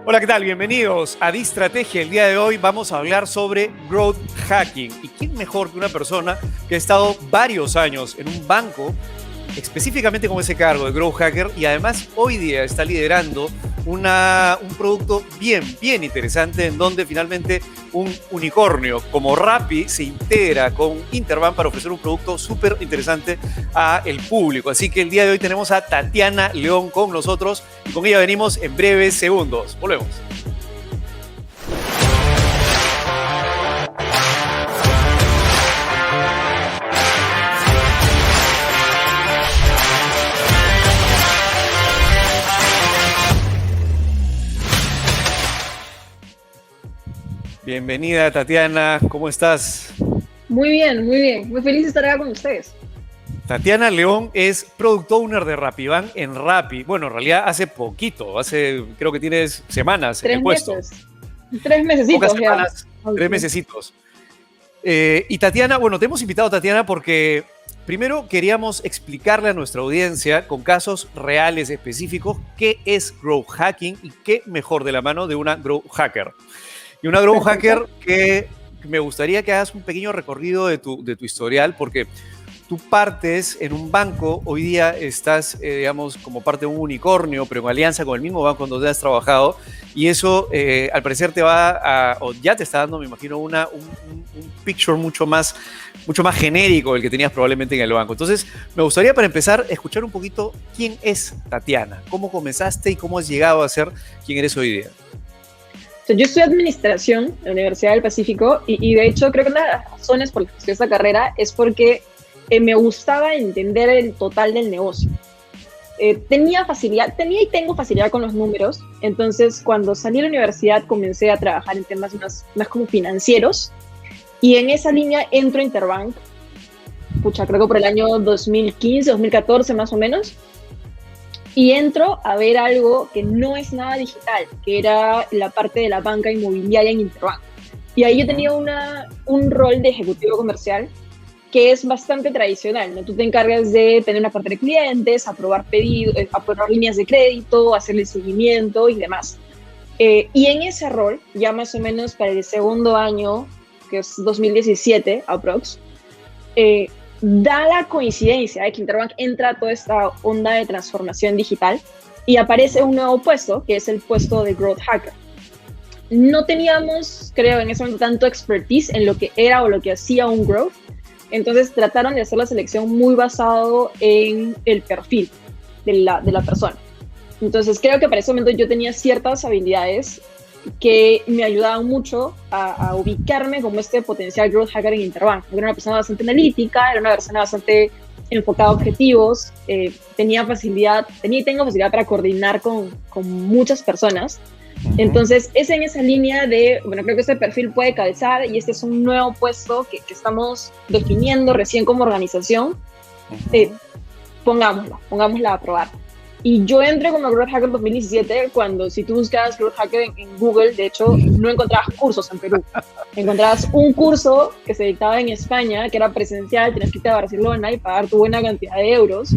Hola, ¿qué tal? Bienvenidos a Distrategia. El día de hoy vamos a hablar sobre growth hacking. ¿Y quién mejor que una persona que ha estado varios años en un banco, específicamente con ese cargo de growth hacker, y además hoy día está liderando un producto bien interesante en donde finalmente un unicornio como Rappi se integra con Interbank para ofrecer un producto súper interesante al público. Así que el día de hoy tenemos a Tatiana León con nosotros y con ella venimos en breves segundos. Volvemos. Bienvenida, Tatiana, ¿cómo estás? Muy bien, muy bien. Muy feliz de estar acá con ustedes. Tatiana León es Product Owner de Rappibank en Rappi. Bueno, en realidad hace poquito, creo que tienes semanas en el puesto. 3 mesecitos Pocas semanas, ya. 3 mesecitos. Y Tatiana, bueno, te hemos invitado, Tatiana, porque primero queríamos explicarle a nuestra audiencia con casos reales específicos qué es growth hacking y qué mejor de la mano de una growth hacker. Y una growth hacker que me gustaría que hagas un pequeño recorrido de tu historial, porque tú partes en un banco, hoy día estás, digamos, como parte de un unicornio, pero en alianza con el mismo banco donde has trabajado, y eso al parecer te va o ya te está dando, me imagino, un picture mucho más genérico del que tenías probablemente en el banco. Entonces, me gustaría para empezar escuchar un poquito quién es Tatiana, cómo comenzaste y cómo has llegado a ser quien eres hoy día. Yo estudié administración en la Universidad del Pacífico y de hecho creo que una de las razones por las que estudié esta carrera es porque me gustaba entender el total del negocio. Tenía y tengo facilidad con los números, entonces cuando salí de la universidad comencé a trabajar en temas más como financieros y en esa línea entro a Interbank, creo que por el año 2015, 2014 más o menos, y entro a ver algo que no es nada digital, que era la parte de la banca inmobiliaria en Interbank. Y ahí yo tenía un rol de ejecutivo comercial que es bastante tradicional, ¿no? Tú te encargas de tener una cartera de clientes, aprobar pedidos, aprobar líneas de crédito, hacerle seguimiento y demás. Y en ese rol, ya más o menos para el segundo año, que es 2017, aprox, da la coincidencia de que Interbank entra a toda esta onda de transformación digital y aparece un nuevo puesto, que es el puesto de Growth Hacker. No teníamos, creo, en ese momento tanto expertise en lo que era o lo que hacía un Growth, entonces trataron de hacer la selección muy basado en el perfil de la persona. Entonces creo que para ese momento yo tenía ciertas habilidades que me ayudaban mucho a ubicarme como este potencial growth hacker en Interbank. Era una persona bastante analítica, era una persona bastante enfocada a objetivos, tenía y tengo facilidad para coordinar con muchas personas. Entonces, es en esa línea de, bueno, creo que este perfil puede calzar y este es un nuevo puesto que estamos definiendo recién como organización. Pongámosla a probar. Y yo entré como Growth Hacker en 2017 cuando si tú buscas Growth Hacker en Google, de hecho, no encontrabas cursos en Perú. Encontrabas un curso que se dictaba en España, que era presencial, tenías que irte a Barcelona y pagar tu buena cantidad de euros.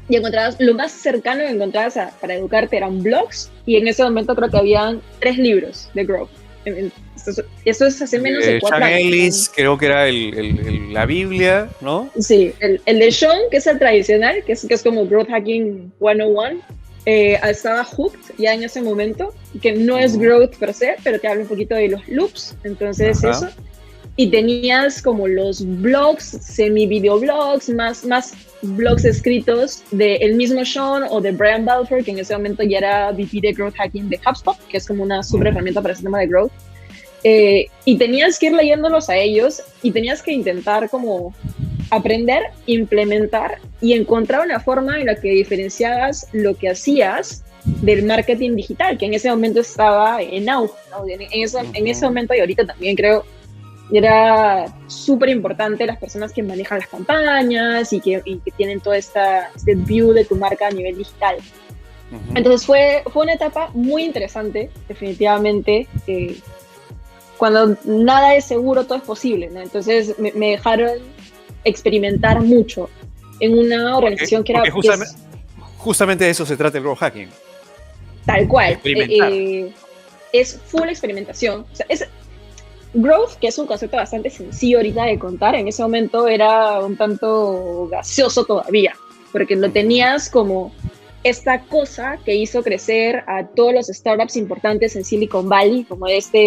Y encontrabas, lo más cercano que encontrabas para educarte eran blogs, y en ese momento creo que habían 3 libros de Growth. Eso es hace menos de 4 años. Ellis, creo que era la Biblia, ¿no? Sí, el de Sean, que es el tradicional, que es como Growth Hacking 101, estaba Hooked ya en ese momento, que no es Growth per se, pero te habla un poquito de los loops, entonces eso. Y tenías como los blogs, semi-videoblogs, más blogs escritos del mismo Sean o de Brian Balfour, que en ese momento ya era VP de Growth Hacking de HubSpot, que es como una super herramienta para ese tema de growth. Y tenías que ir leyéndolos a ellos y tenías que intentar como aprender, implementar y encontrar una forma en la que diferenciabas lo que hacías del marketing digital, que en ese momento estaba en auge, ¿no? En ese momento y ahorita también creo era súper importante las personas que manejan las campañas y que tienen toda este view de tu marca a nivel digital. Entonces fue una etapa muy interesante, definitivamente. Cuando nada es seguro, todo es posible, ¿no? Entonces me dejaron experimentar mucho en una organización que era... Justamente de eso se trata el growth hacking. Tal cual. Experimentar. Es full experimentación. O sea, es growth, que es un concepto bastante sencillo ahorita de contar, en ese momento era un tanto gaseoso todavía, porque lo tenías como esta cosa que hizo crecer a todos los startups importantes en Silicon Valley, como esa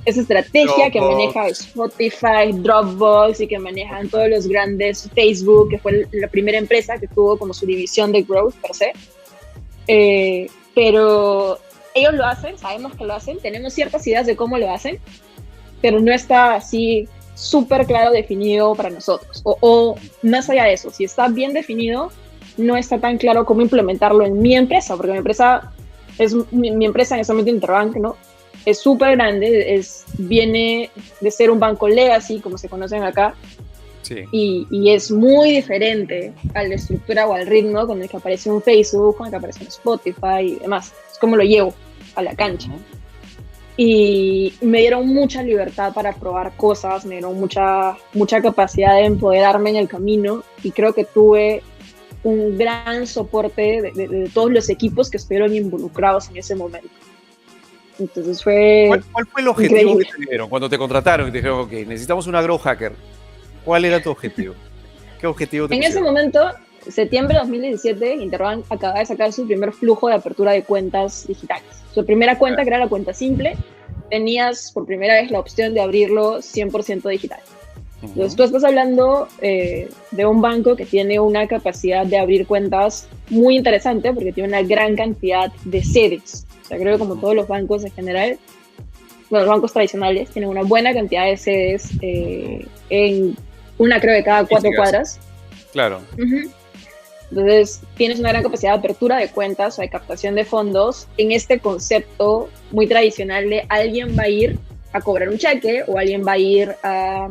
estrategia que maneja Spotify, Dropbox y que manejan todos los grandes, Facebook, que fue la primera empresa que tuvo como su división de growth per se. Pero ellos lo hacen, sabemos que lo hacen, tenemos ciertas ideas de cómo lo hacen, pero no está así súper claro definido para nosotros. O más allá de eso, si está bien definido, no está tan claro cómo implementarlo en mi empresa, porque mi empresa en ese momento Interbank, ¿no? Es súper grande, viene de ser un banco legacy, como se conocen acá, sí. y es muy diferente a la estructura o al ritmo con el que aparece un Facebook, con el que aparece un Spotify y demás. Es como lo llevo a la cancha. Y me dieron mucha libertad para probar cosas, me dieron mucha capacidad de empoderarme en el camino, y creo que tuve un gran soporte de todos los equipos que estuvieron involucrados en ese momento. Entonces ¿Cuál fue el objetivo increíble que te dieron cuando te contrataron y te dijeron, ok, necesitamos una grow hacker? ¿Cuál era tu objetivo? ¿Qué objetivo te pusieron? En ese momento, septiembre de 2017, Interbank acaba de sacar su primer flujo de apertura de cuentas digitales. Su primera cuenta, que era la cuenta simple, tenías por primera vez la opción de abrirlo 100% digital. Entonces tú estás hablando de un banco que tiene una capacidad de abrir cuentas muy interesante, porque tiene una gran cantidad de sedes. O sea, creo que como todos los bancos en general, bueno, los bancos tradicionales tienen una buena cantidad de sedes, en una creo de cada 4 cuadras. Claro. Entonces tienes una gran capacidad de apertura de cuentas o de captación de fondos en este concepto muy tradicional de alguien va a ir a cobrar un cheque o alguien va a ir a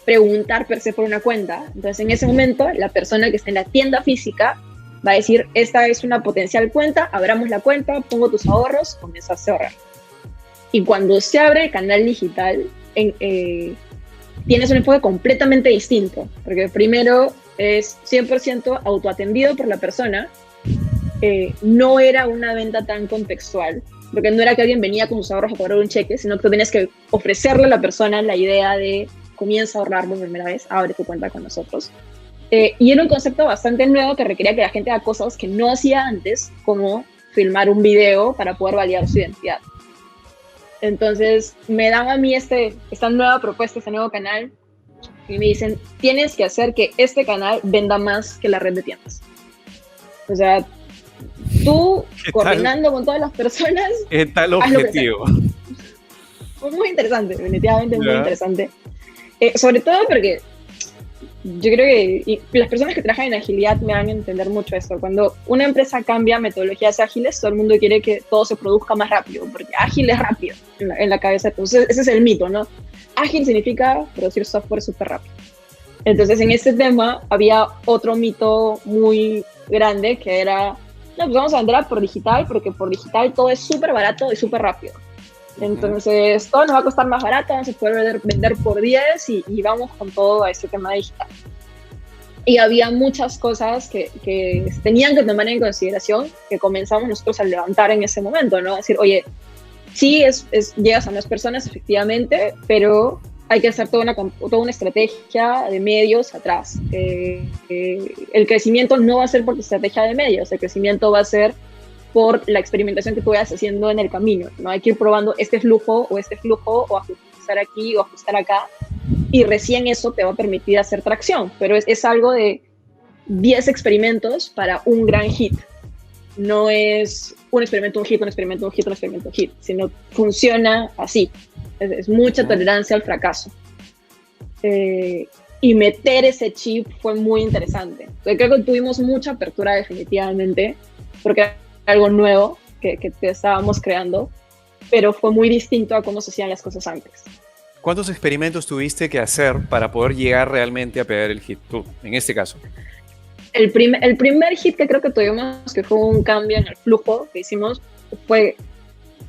preguntar per se por una cuenta. Entonces en ese momento la persona que está en la tienda física va a decir, esta es una potencial cuenta, abramos la cuenta, pongo tus ahorros, comienzas a ahorrar. Y cuando se abre el canal digital, tienes un enfoque completamente distinto, porque primero es 100% autoatendido por la persona, no era una venta tan contextual, porque no era que alguien venía con sus ahorros a cobrar un cheque, sino que tú tenías que ofrecerle a la persona la idea de comienza a ahorrar por primera vez, abre tu cuenta con nosotros. Y era un concepto bastante nuevo que requería que la gente haga cosas que no hacía antes, como filmar un video para poder validar su identidad. Entonces me dan a mí esta nueva propuesta, este nuevo canal, y me dicen, tienes que hacer que este canal venda más que la red de tiendas. O sea, tú coordinando con todas las personas... ¿Qué tal objetivo? Fue muy interesante, definitivamente muy interesante. Sobre todo porque yo creo que las personas que trabajan en agilidad me van a entender mucho esto. Cuando una empresa cambia metodologías ágiles, todo el mundo quiere que todo se produzca más rápido, porque ágil es rápido en la cabeza. Entonces, ese es el mito, ¿no? Ágil significa producir software súper rápido. Entonces, en este tema había otro mito muy grande que era, no, pues vamos a vender por digital, porque por digital todo es súper barato y súper rápido. Entonces, todo nos va a costar más barato, vamos a poder vender por 10 y vamos con todo a este tema digital. Y había muchas cosas que tenían que tomar en consideración, que comenzamos nosotros a levantar en ese momento, ¿no? Decir, oye, sí, llegas a más personas, efectivamente, pero hay que hacer toda una estrategia de medios atrás. El crecimiento no va a ser por tu estrategia de medios, el crecimiento va a ser por la experimentación que tú vayas haciendo en el camino, ¿no? Hay que ir probando este flujo, o ajustar aquí o ajustar acá, y recién eso te va a permitir hacer tracción, pero es algo de 10 experimentos para un gran hit. No es un experimento, un hit, un experimento, un hit, un experimento, un hit, sino funciona así. Es mucha tolerancia al fracaso. Y meter ese chip fue muy interesante. Creo que tuvimos mucha apertura definitivamente, porque era algo nuevo que estábamos creando, pero fue muy distinto a cómo se hacían las cosas antes. ¿Cuántos experimentos tuviste que hacer para poder llegar realmente a pegar el hit, tú, en este caso? El primer hit que creo que tuvimos, que fue un cambio en el flujo que hicimos, fue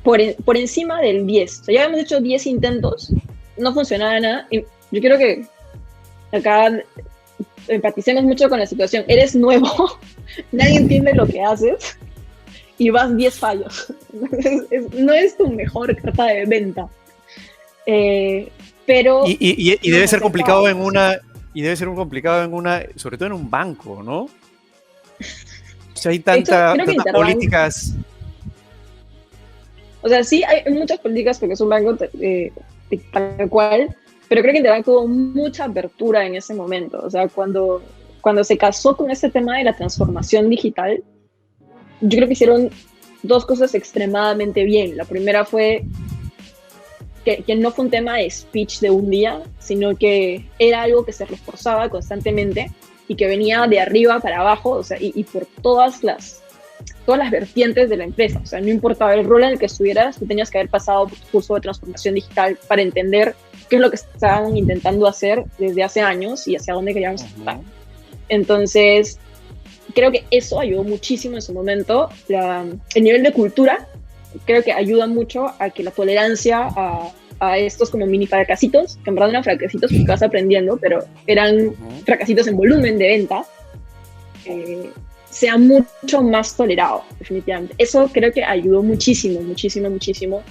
por encima del 10. O sea, ya habíamos hecho 10 intentos, no funcionaba nada. Y yo quiero que acá empaticemos mucho con la situación. Eres nuevo, nadie entiende lo que haces, y vas 10 fallos. No es tu mejor carta de venta. Pero... Y debe ser complicado en una... Y debe ser un complicado sobre todo en un banco, ¿no? O sea, hay tantas políticas. O sea, sí, hay muchas políticas porque es un banco tal cual, pero creo que Interbank tuvo mucha apertura en ese momento. O sea, cuando se casó con ese tema de la transformación digital, yo creo que hicieron dos cosas extremadamente bien. La primera fue que no fue un tema de speech de un día, sino que era algo que se reforzaba constantemente y que venía de arriba para abajo, o sea, y por todas las vertientes de la empresa. O sea, no importaba el rol en el que estuvieras, tú tenías que haber pasado por tu curso de transformación digital para entender qué es lo que estaban intentando hacer desde hace años y hacia dónde queríamos estar. Entonces, creo que eso ayudó muchísimo en su momento. El nivel de cultura creo que ayuda mucho a que la tolerancia a estos como mini fracasitos, que en verdad no eran fracasitos porque vas aprendiendo, pero eran fracasitos en volumen de venta, sea mucho más tolerado, definitivamente. Eso creo que ayudó muchísimo, muchísimo, muchísimo.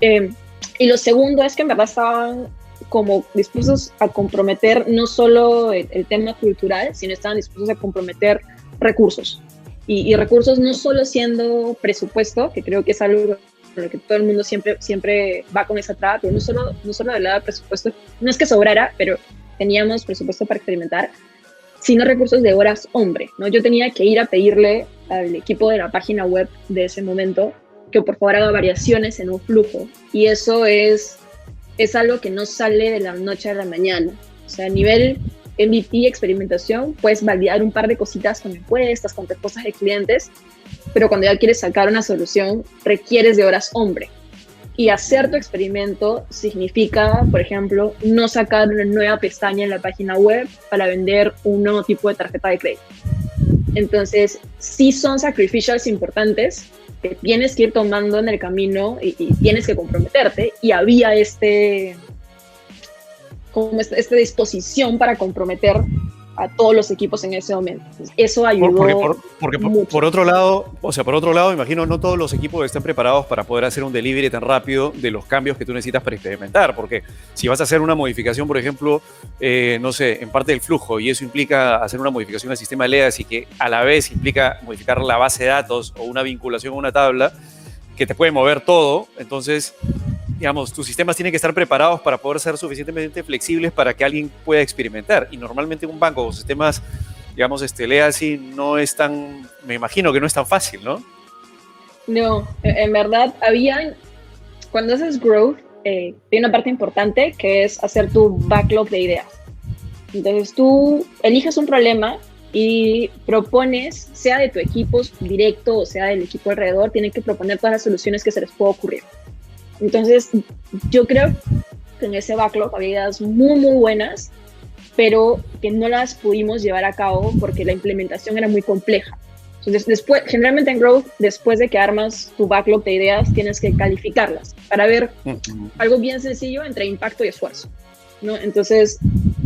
Y lo segundo es que en verdad estaban como dispuestos a comprometer no solo el tema cultural, sino estaban dispuestos a comprometer recursos. Y recursos no solo siendo presupuesto, que creo que es algo con lo que todo el mundo siempre va con esa traba, pero no solo del lado de presupuesto, no es que sobrara, pero teníamos presupuesto para experimentar, sino recursos de horas hombre, ¿no? Yo tenía que ir a pedirle al equipo de la página web de ese momento que por favor haga variaciones en un flujo, y eso es algo que no sale de la noche a la mañana. O sea, a nivel MVP, experimentación, puedes validar un par de cositas con encuestas, con respuestas de clientes, pero cuando ya quieres sacar una solución, requieres de horas hombre. Y hacer tu experimento significa, por ejemplo, no sacar una nueva pestaña en la página web para vender un nuevo tipo de tarjeta de crédito. Entonces, sí son sacrificios importantes que tienes que ir tomando en el camino y tienes que comprometerte. Y había esta disposición para comprometer a todos los equipos en ese momento. Eso ayudó porque mucho. Por otro lado, imagino no todos los equipos están preparados para poder hacer un delivery tan rápido de los cambios que tú necesitas para experimentar, porque si vas a hacer una modificación, por ejemplo, no sé, en parte del flujo, y eso implica hacer una modificación al sistema de legacy, que a la vez implica modificar la base de datos o una vinculación a una tabla, que te puede mover todo, entonces, digamos, tus sistemas tienen que estar preparados para poder ser suficientemente flexibles para que alguien pueda experimentar. Y normalmente un banco con sistemas, digamos, legacy no es tan, me imagino que no es tan fácil, ¿no? No, en verdad, cuando haces growth, hay una parte importante que es hacer tu backlog de ideas. Entonces tú eliges un problema y propones, sea de tu equipo directo o sea del equipo alrededor, tienen que proponer todas las soluciones que se les pueda ocurrir. Entonces, yo creo que en ese backlog había ideas muy, muy buenas, pero que no las pudimos llevar a cabo porque la implementación era muy compleja. Entonces, generalmente en Growth, después de que armas tu backlog de ideas, tienes que calificarlas para ver algo bien sencillo entre impacto y esfuerzo, ¿no? Entonces,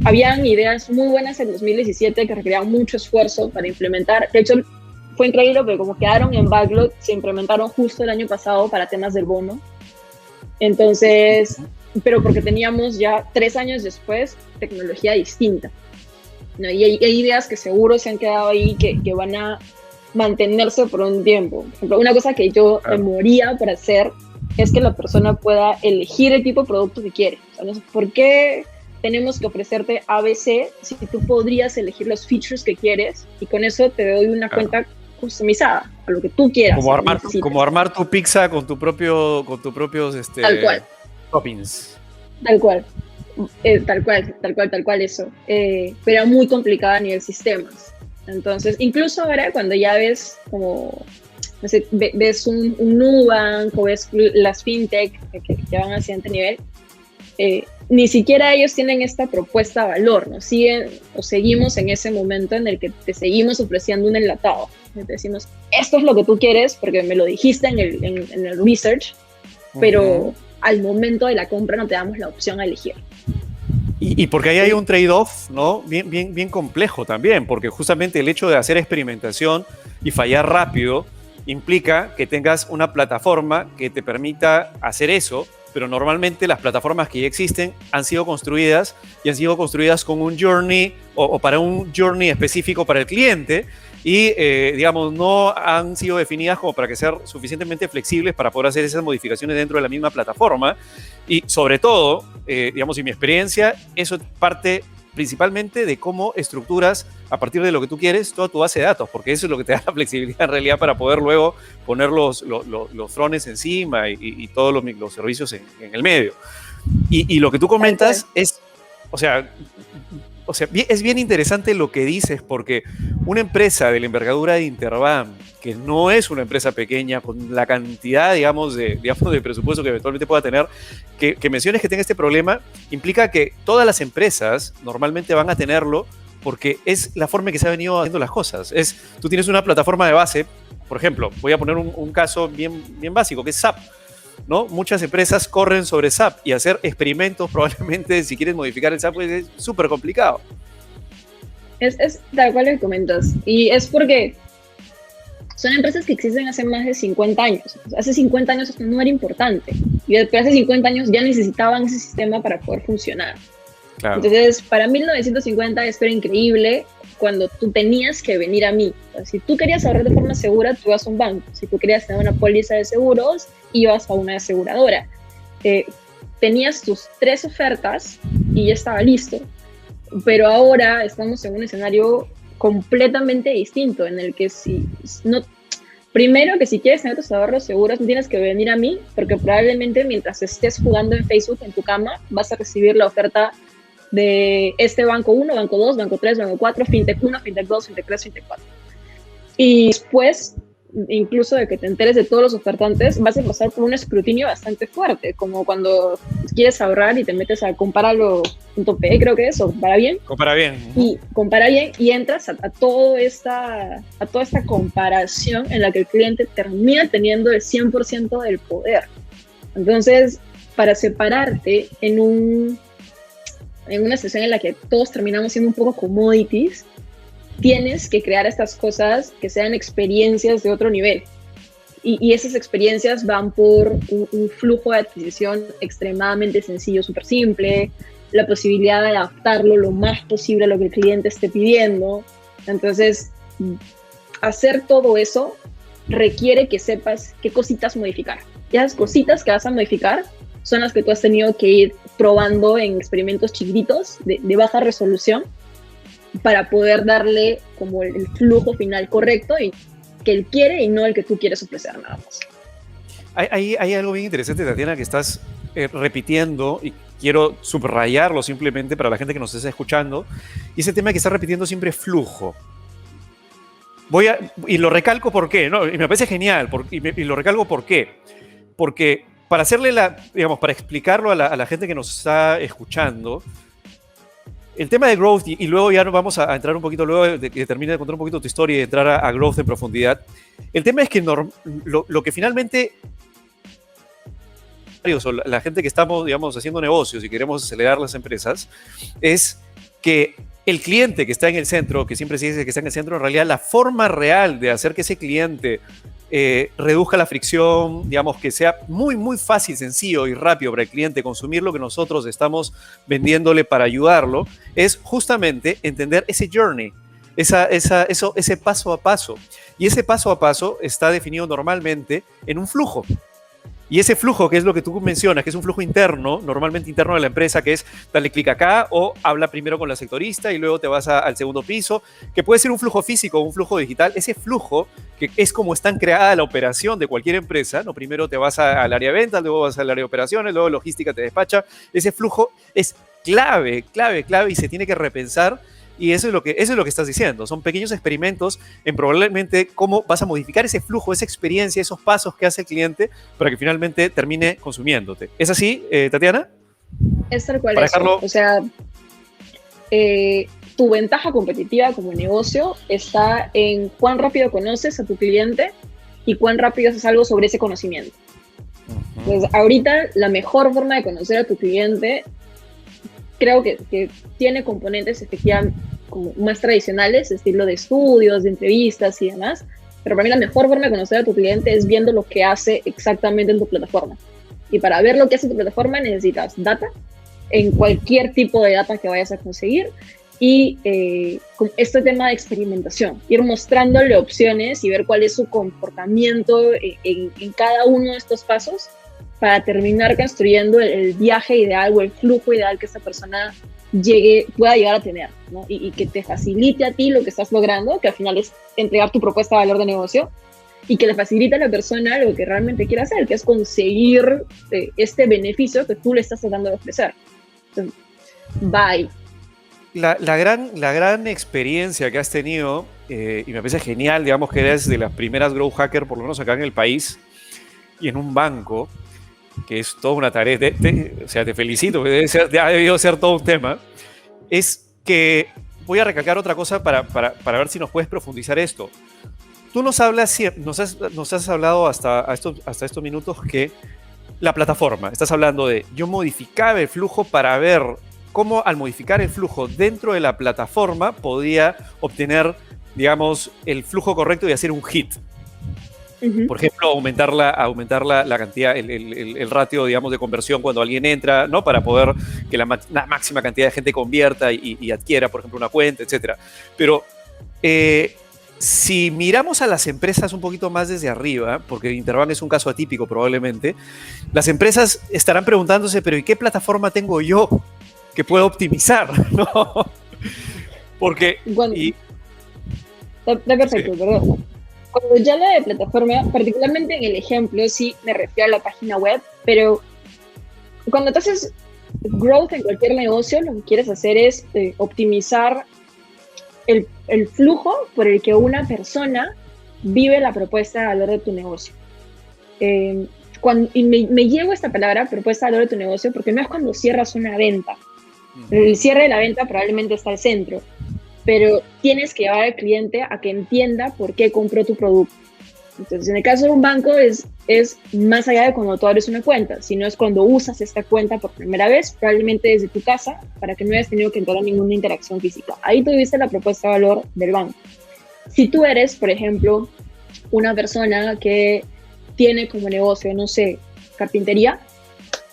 habían ideas muy buenas en 2017 que requerían mucho esfuerzo para implementar. De hecho, fue increíble porque como quedaron en backlog, se implementaron justo el año pasado para temas del bono. Entonces, pero porque teníamos ya 3 años después tecnología distinta, ¿no? Y hay ideas que seguro se han quedado ahí que van a mantenerse por un tiempo. Por ejemplo, una cosa que yo me moría por hacer es que la persona pueda elegir el tipo de producto que quiere. O sea, no sé, ¿por qué tenemos que ofrecerte ABC si tú podrías elegir los features que quieres y con eso te doy una cuenta customizada a lo que tú quieras? Como armar tu pizza con tus propios tal cual. Toppings. Tal cual. Tal cual eso. Pero era muy complicada a nivel sistemas. Entonces, incluso ahora cuando ya ves como, no sé, ves un Nubank o ves las fintech que van al siguiente nivel, ni siquiera ellos tienen esta propuesta de valor, ¿no? Seguimos en ese momento en el que te seguimos ofreciendo un enlatado. Te decimos, esto es lo que tú quieres porque me lo dijiste en el research, pero al momento de la compra no te damos la opción a elegir. Y porque ahí hay un trade-off, ¿no? Bien complejo también, porque justamente el hecho de hacer experimentación y fallar rápido implica que tengas una plataforma que te permita hacer eso, pero normalmente las plataformas que ya existen han sido construidas y han sido construidas con un journey o para un journey específico para el cliente y, digamos, no han sido definidas como para que sean suficientemente flexibles para poder hacer esas modificaciones dentro de la misma plataforma. Y sobre todo, digamos, en mi experiencia, eso parte principalmente de cómo estructuras a partir de lo que tú quieres toda tu base de datos, porque eso es lo que te da la flexibilidad en realidad para poder luego poner los frontends encima y todos los servicios en el medio. Y lo que tú comentas es, o sea, es bien interesante lo que dices, porque una empresa de la envergadura de Interbank, que no es una empresa pequeña, con la cantidad, digamos, de presupuesto que eventualmente pueda tener, que menciones que tenga este problema, implica que todas las empresas normalmente van a tenerlo, porque es la forma en que se han venido haciendo las cosas. Tú tienes una plataforma de base, por ejemplo, voy a poner un caso bien básico, que es SAP, ¿no? Muchas empresas corren sobre SAP y hacer experimentos probablemente, si quieres modificar el SAP, pues es súper complicado. Es tal cual lo que comentas. Y es porque son empresas que existen hace más de 50 años. Hace 50 años esto no era importante. Y después hace 50 años ya necesitaban ese sistema para poder funcionar. Claro. Entonces, para 1950 esto era increíble cuando tú tenías que venir a mí. O sea, si tú querías ahorrar de forma segura, tú ibas a un banco. Si tú querías tener una póliza de seguros, ibas a una aseguradora. Tenías tus 3 ofertas y ya estaba listo. Pero ahora estamos en un escenario completamente distinto, en el que primero que si quieres tener tus ahorros seguros, no tienes que venir a mí, porque probablemente mientras estés jugando en Facebook en tu cama, vas a recibir la oferta de este banco 1, banco 2, banco 3, banco 4, fintech 1, fintech 2, fintech 3, fintech 4. Y después, incluso de que te enteres de todos los ofertantes, vas a pasar por un escrutinio bastante fuerte, como cuando quieres ahorrar y te metes a Comparalo.pe, creo que es, o Compara Bien. Compara Bien. Y Compara Bien y entras a toda esta comparación en la que el cliente termina teniendo el 100% del poder. Entonces, para separarte en una situación en la que todos terminamos siendo un poco commodities, tienes que crear estas cosas que sean experiencias de otro nivel. Y esas experiencias van por un flujo de adquisición extremadamente sencillo, súper simple, la posibilidad de adaptarlo lo más posible a lo que el cliente esté pidiendo. Entonces, hacer todo eso requiere que sepas qué cositas modificar. Y esas cositas que vas a modificar son las que tú has tenido que ir probando en experimentos chiquitos de baja resolución, para poder darle como el flujo final correcto y que él quiere y no el que tú quieres ofrecer nada más. Hay algo bien interesante, Tatiana, que estás repitiendo y quiero subrayarlo simplemente para la gente que nos esté escuchando, y ese tema que estás repitiendo siempre es flujo. Y lo recalco por qué, ¿no? Y me parece genial, y lo recalco por qué. Porque para hacerle para explicarlo a la gente que nos está escuchando, el tema de growth, y luego ya nos vamos a entrar un poquito, luego de que termine de contar un poquito tu historia y entrar a growth en profundidad. El tema es que lo que finalmente la gente que estamos, digamos, haciendo negocios y queremos acelerar las empresas, es que el cliente que está en el centro, que siempre se dice que está en el centro, en realidad la forma real de hacer que ese cliente reduzca la fricción, digamos, que sea muy fácil, sencillo y rápido para el cliente consumir lo que nosotros estamos vendiéndole para ayudarlo, es justamente entender ese journey, ese paso a paso. Y ese paso a paso está definido normalmente en un flujo. Y ese flujo, que es lo que tú mencionas, que es un flujo interno, normalmente interno de la empresa, que es dale clic acá o habla primero con la sectorista y luego te vas al segundo piso, que puede ser un flujo físico o un flujo digital. Ese flujo, que es como está creada la operación de cualquier empresa, ¿no? Primero te vas al área de ventas, luego vas al área de operaciones, luego logística te despacha. Ese flujo es clave y se tiene que repensar. Y eso es lo que estás diciendo. Son pequeños experimentos en probablemente cómo vas a modificar ese flujo, esa experiencia, esos pasos que hace el cliente para que finalmente termine consumiéndote. ¿Es así, Tatiana? Es tal cual eso. O sea, tu ventaja competitiva como negocio está en cuán rápido conoces a tu cliente y cuán rápido haces algo sobre ese conocimiento. Pues ahorita la mejor forma de conocer a tu cliente creo que tiene componentes efectivamente como más tradicionales, estilo de estudios, de entrevistas y demás, Pero para mí la mejor forma de conocer a tu cliente es viendo lo que hace exactamente en tu plataforma. Y para ver lo que hace tu plataforma necesitas data, en cualquier tipo de data que vayas a conseguir, y con este tema de experimentación, ir mostrándole opciones y ver cuál es su comportamiento en cada uno de estos pasos para terminar construyendo el viaje ideal o el flujo ideal que esta persona pueda llegar a tener, ¿no? Y que te facilite a ti lo que estás logrando, que al final es entregar tu propuesta de valor de negocio, y que le facilite a la persona lo que realmente quiere hacer, que es conseguir este beneficio que tú le estás tratando de ofrecer. Entonces, bye. La gran experiencia que has tenido, y me parece genial, digamos que eres de las primeras Growth Hacker, por lo menos acá en el país, y en un banco, que es toda una tarea, o sea, te felicito, ha debido ser todo un tema, es que voy a recalcar otra cosa para ver si nos puedes profundizar esto. Tú nos has hablado hasta estos minutos que la plataforma, estás hablando de, yo modificaba el flujo para ver cómo al modificar el flujo dentro de la plataforma podía obtener, digamos, el flujo correcto y hacer un hit. Por ejemplo, aumentar la cantidad, el ratio, digamos, de conversión cuando alguien entra, ¿no? Para poder que la máxima cantidad de gente convierta y adquiera, por ejemplo, una cuenta, etc. Pero si miramos a las empresas un poquito más desde arriba, porque Interbank es un caso atípico probablemente, las empresas estarán preguntándose, pero ¿y qué plataforma tengo yo que pueda optimizar? ¿No? Porque... Bueno, está perfecto, sí. Perdón. Cuando ya hablo de plataforma, particularmente en el ejemplo, sí me refiero a la página web, pero cuando tú haces growth en cualquier negocio, lo que quieres hacer es optimizar el flujo por el que una persona vive la propuesta de valor de tu negocio. Y me llevo esta palabra, propuesta de valor de tu negocio, porque no es cuando cierras una venta. El cierre de la venta probablemente está al centro, pero tienes que llevar al cliente a que entienda por qué compró tu producto. Entonces, en el caso de un banco es más allá de cuando tú abres una cuenta, sino es cuando usas esta cuenta por primera vez, probablemente desde tu casa, para que no hayas tenido que entrar a ninguna interacción física. Ahí tuviste la propuesta de valor del banco. Si tú eres, por ejemplo, una persona que tiene como negocio, no sé, carpintería,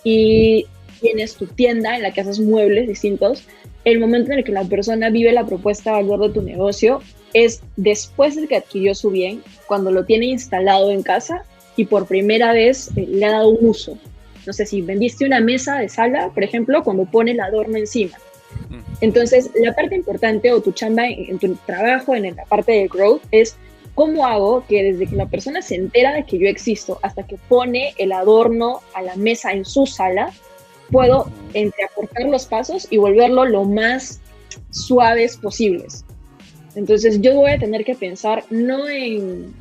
y tienes tu tienda en la que haces muebles distintos, el momento en el que la persona vive la propuesta de valor de tu negocio es después de que adquirió su bien, cuando lo tiene instalado en casa y por primera vez le ha dado un uso. No sé, si vendiste una mesa de sala, por ejemplo, cuando pone el adorno encima. Entonces, la parte importante o tu chamba en tu trabajo, en la parte de growth, es cómo hago que desde que la persona se entera de que yo existo hasta que pone el adorno a la mesa en su sala, puedo acortar los pasos y volverlo lo más suaves posibles. Entonces yo voy a tener que pensar no en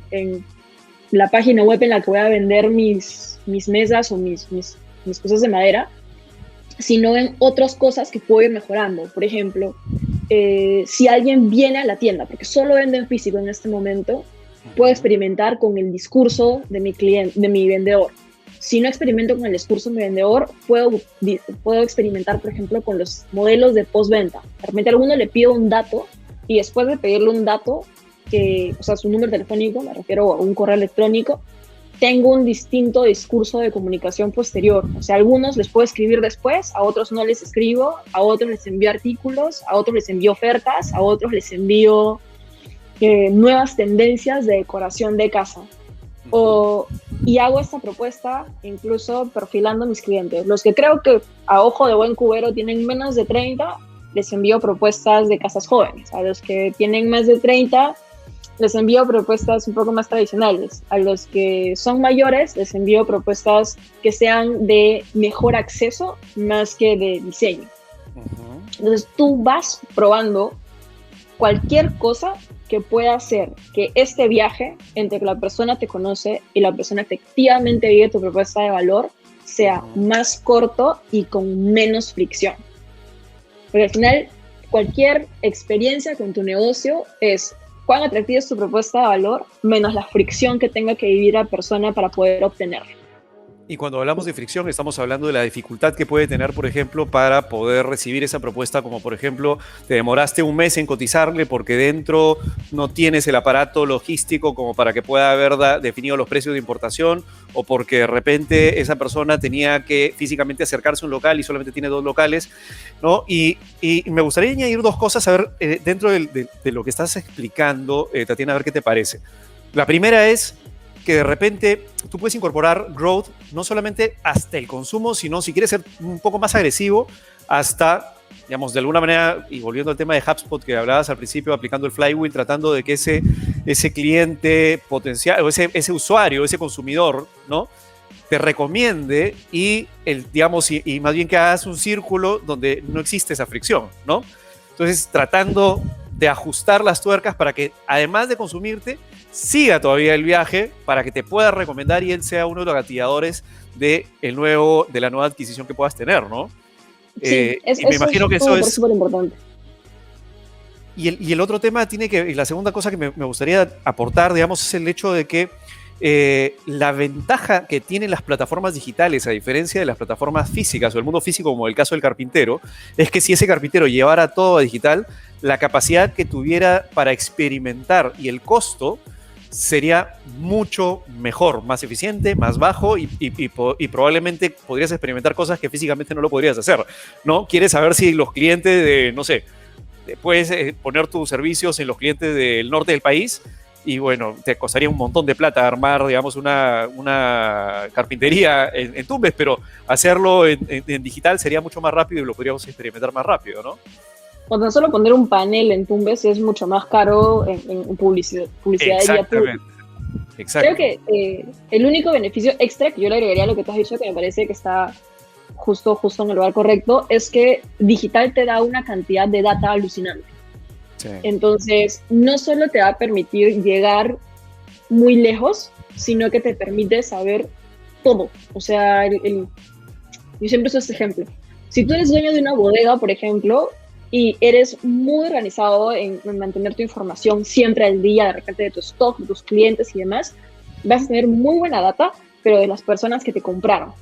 la página web en la que voy a vender mis mesas o mis cosas de madera, sino en otras cosas que puedo ir mejorando. Por ejemplo, si alguien viene a la tienda, porque solo vendo en físico en este momento, puedo experimentar con el discurso de mi cliente, de mi vendedor. Si no experimento con el discurso de mi vendedor, puedo experimentar, por ejemplo, con los modelos de postventa. De repente a alguno le pido un dato y después de pedirle un dato, o sea, su número telefónico, me refiero a un correo electrónico, tengo un distinto discurso de comunicación posterior. O sea, a algunos les puedo escribir después, a otros no les escribo, a otros les envío artículos, a otros les envío ofertas, a otros les envío nuevas tendencias de decoración de casa. Y hago esta propuesta incluso perfilando a mis clientes. Los que creo que a ojo de buen cubero tienen menos de 30, les envío propuestas de casas jóvenes. A los que tienen más de 30, les envío propuestas un poco más tradicionales. A los que son mayores, les envío propuestas que sean de mejor acceso más que de diseño. Entonces tú vas probando cualquier cosa que pueda hacer que este viaje entre que la persona te conoce y la persona efectivamente vive tu propuesta de valor sea más corto y con menos fricción. Porque al final, cualquier experiencia con tu negocio es cuán atractiva es tu propuesta de valor menos la fricción que tenga que vivir la persona para poder obtenerla. Y cuando hablamos de fricción, estamos hablando de la dificultad que puede tener, por ejemplo, para poder recibir esa propuesta, como por ejemplo, te demoraste un mes en cotizarle porque dentro no tienes el aparato logístico como para que pueda haber definido los precios de importación, o porque de repente esa persona tenía que físicamente acercarse a un local y solamente tiene 2 locales, ¿no? Y me gustaría añadir 2 cosas, a ver, dentro de lo que estás explicando, Tatiana, a ver qué te parece. La primera es que de repente tú puedes incorporar growth no solamente hasta el consumo, sino si quieres ser un poco más agresivo, hasta, digamos, de alguna manera, y volviendo al tema de HubSpot que hablabas al principio, aplicando el flywheel, tratando de que ese cliente potencial, o ese usuario, ese consumidor, ¿no?, te recomiende digamos, y más bien que hagas un círculo donde no existe esa fricción, ¿no? Entonces, tratando de ajustar las tuercas para que, además de consumirte, siga todavía el viaje para que te pueda recomendar y él sea uno de los gatilladores de la nueva adquisición que puedas tener, ¿no? Sí, y me imagino que eso es súper importante. Y el otro tema y la segunda cosa que me gustaría aportar, digamos, es el hecho de que la ventaja que tienen las plataformas digitales, a diferencia de las plataformas físicas o el mundo físico, como el caso del carpintero, es que si ese carpintero llevara todo a digital, la capacidad que tuviera para experimentar y el costo sería mucho mejor, más eficiente, más bajo y probablemente podrías experimentar cosas que físicamente no lo podrías hacer, ¿no? Quieres saber si los clientes de, no sé, puedes poner tus servicios en los clientes del norte del país y bueno, te costaría un montón de plata armar, digamos, una carpintería en Tumbes, pero hacerlo en digital sería mucho más rápido y lo podríamos experimentar más rápido, ¿no? O tan solo poner un panel en Tumbes es mucho más caro en publicidad de vía pública. Exacto. Creo que el único beneficio extra que yo le agregaría a lo que tú has dicho, que me parece que está justo en el lugar correcto, es que digital te da una cantidad de data alucinante. Sí. Entonces, no solo te va a permitir llegar muy lejos, sino que te permite saber todo. O sea, yo siempre uso este ejemplo. Si tú eres dueño de una bodega, por ejemplo, y eres muy organizado en mantener tu información siempre al día, de repente de tu stock, de tus clientes y demás, vas a tener muy buena data, pero de las personas que te compraron.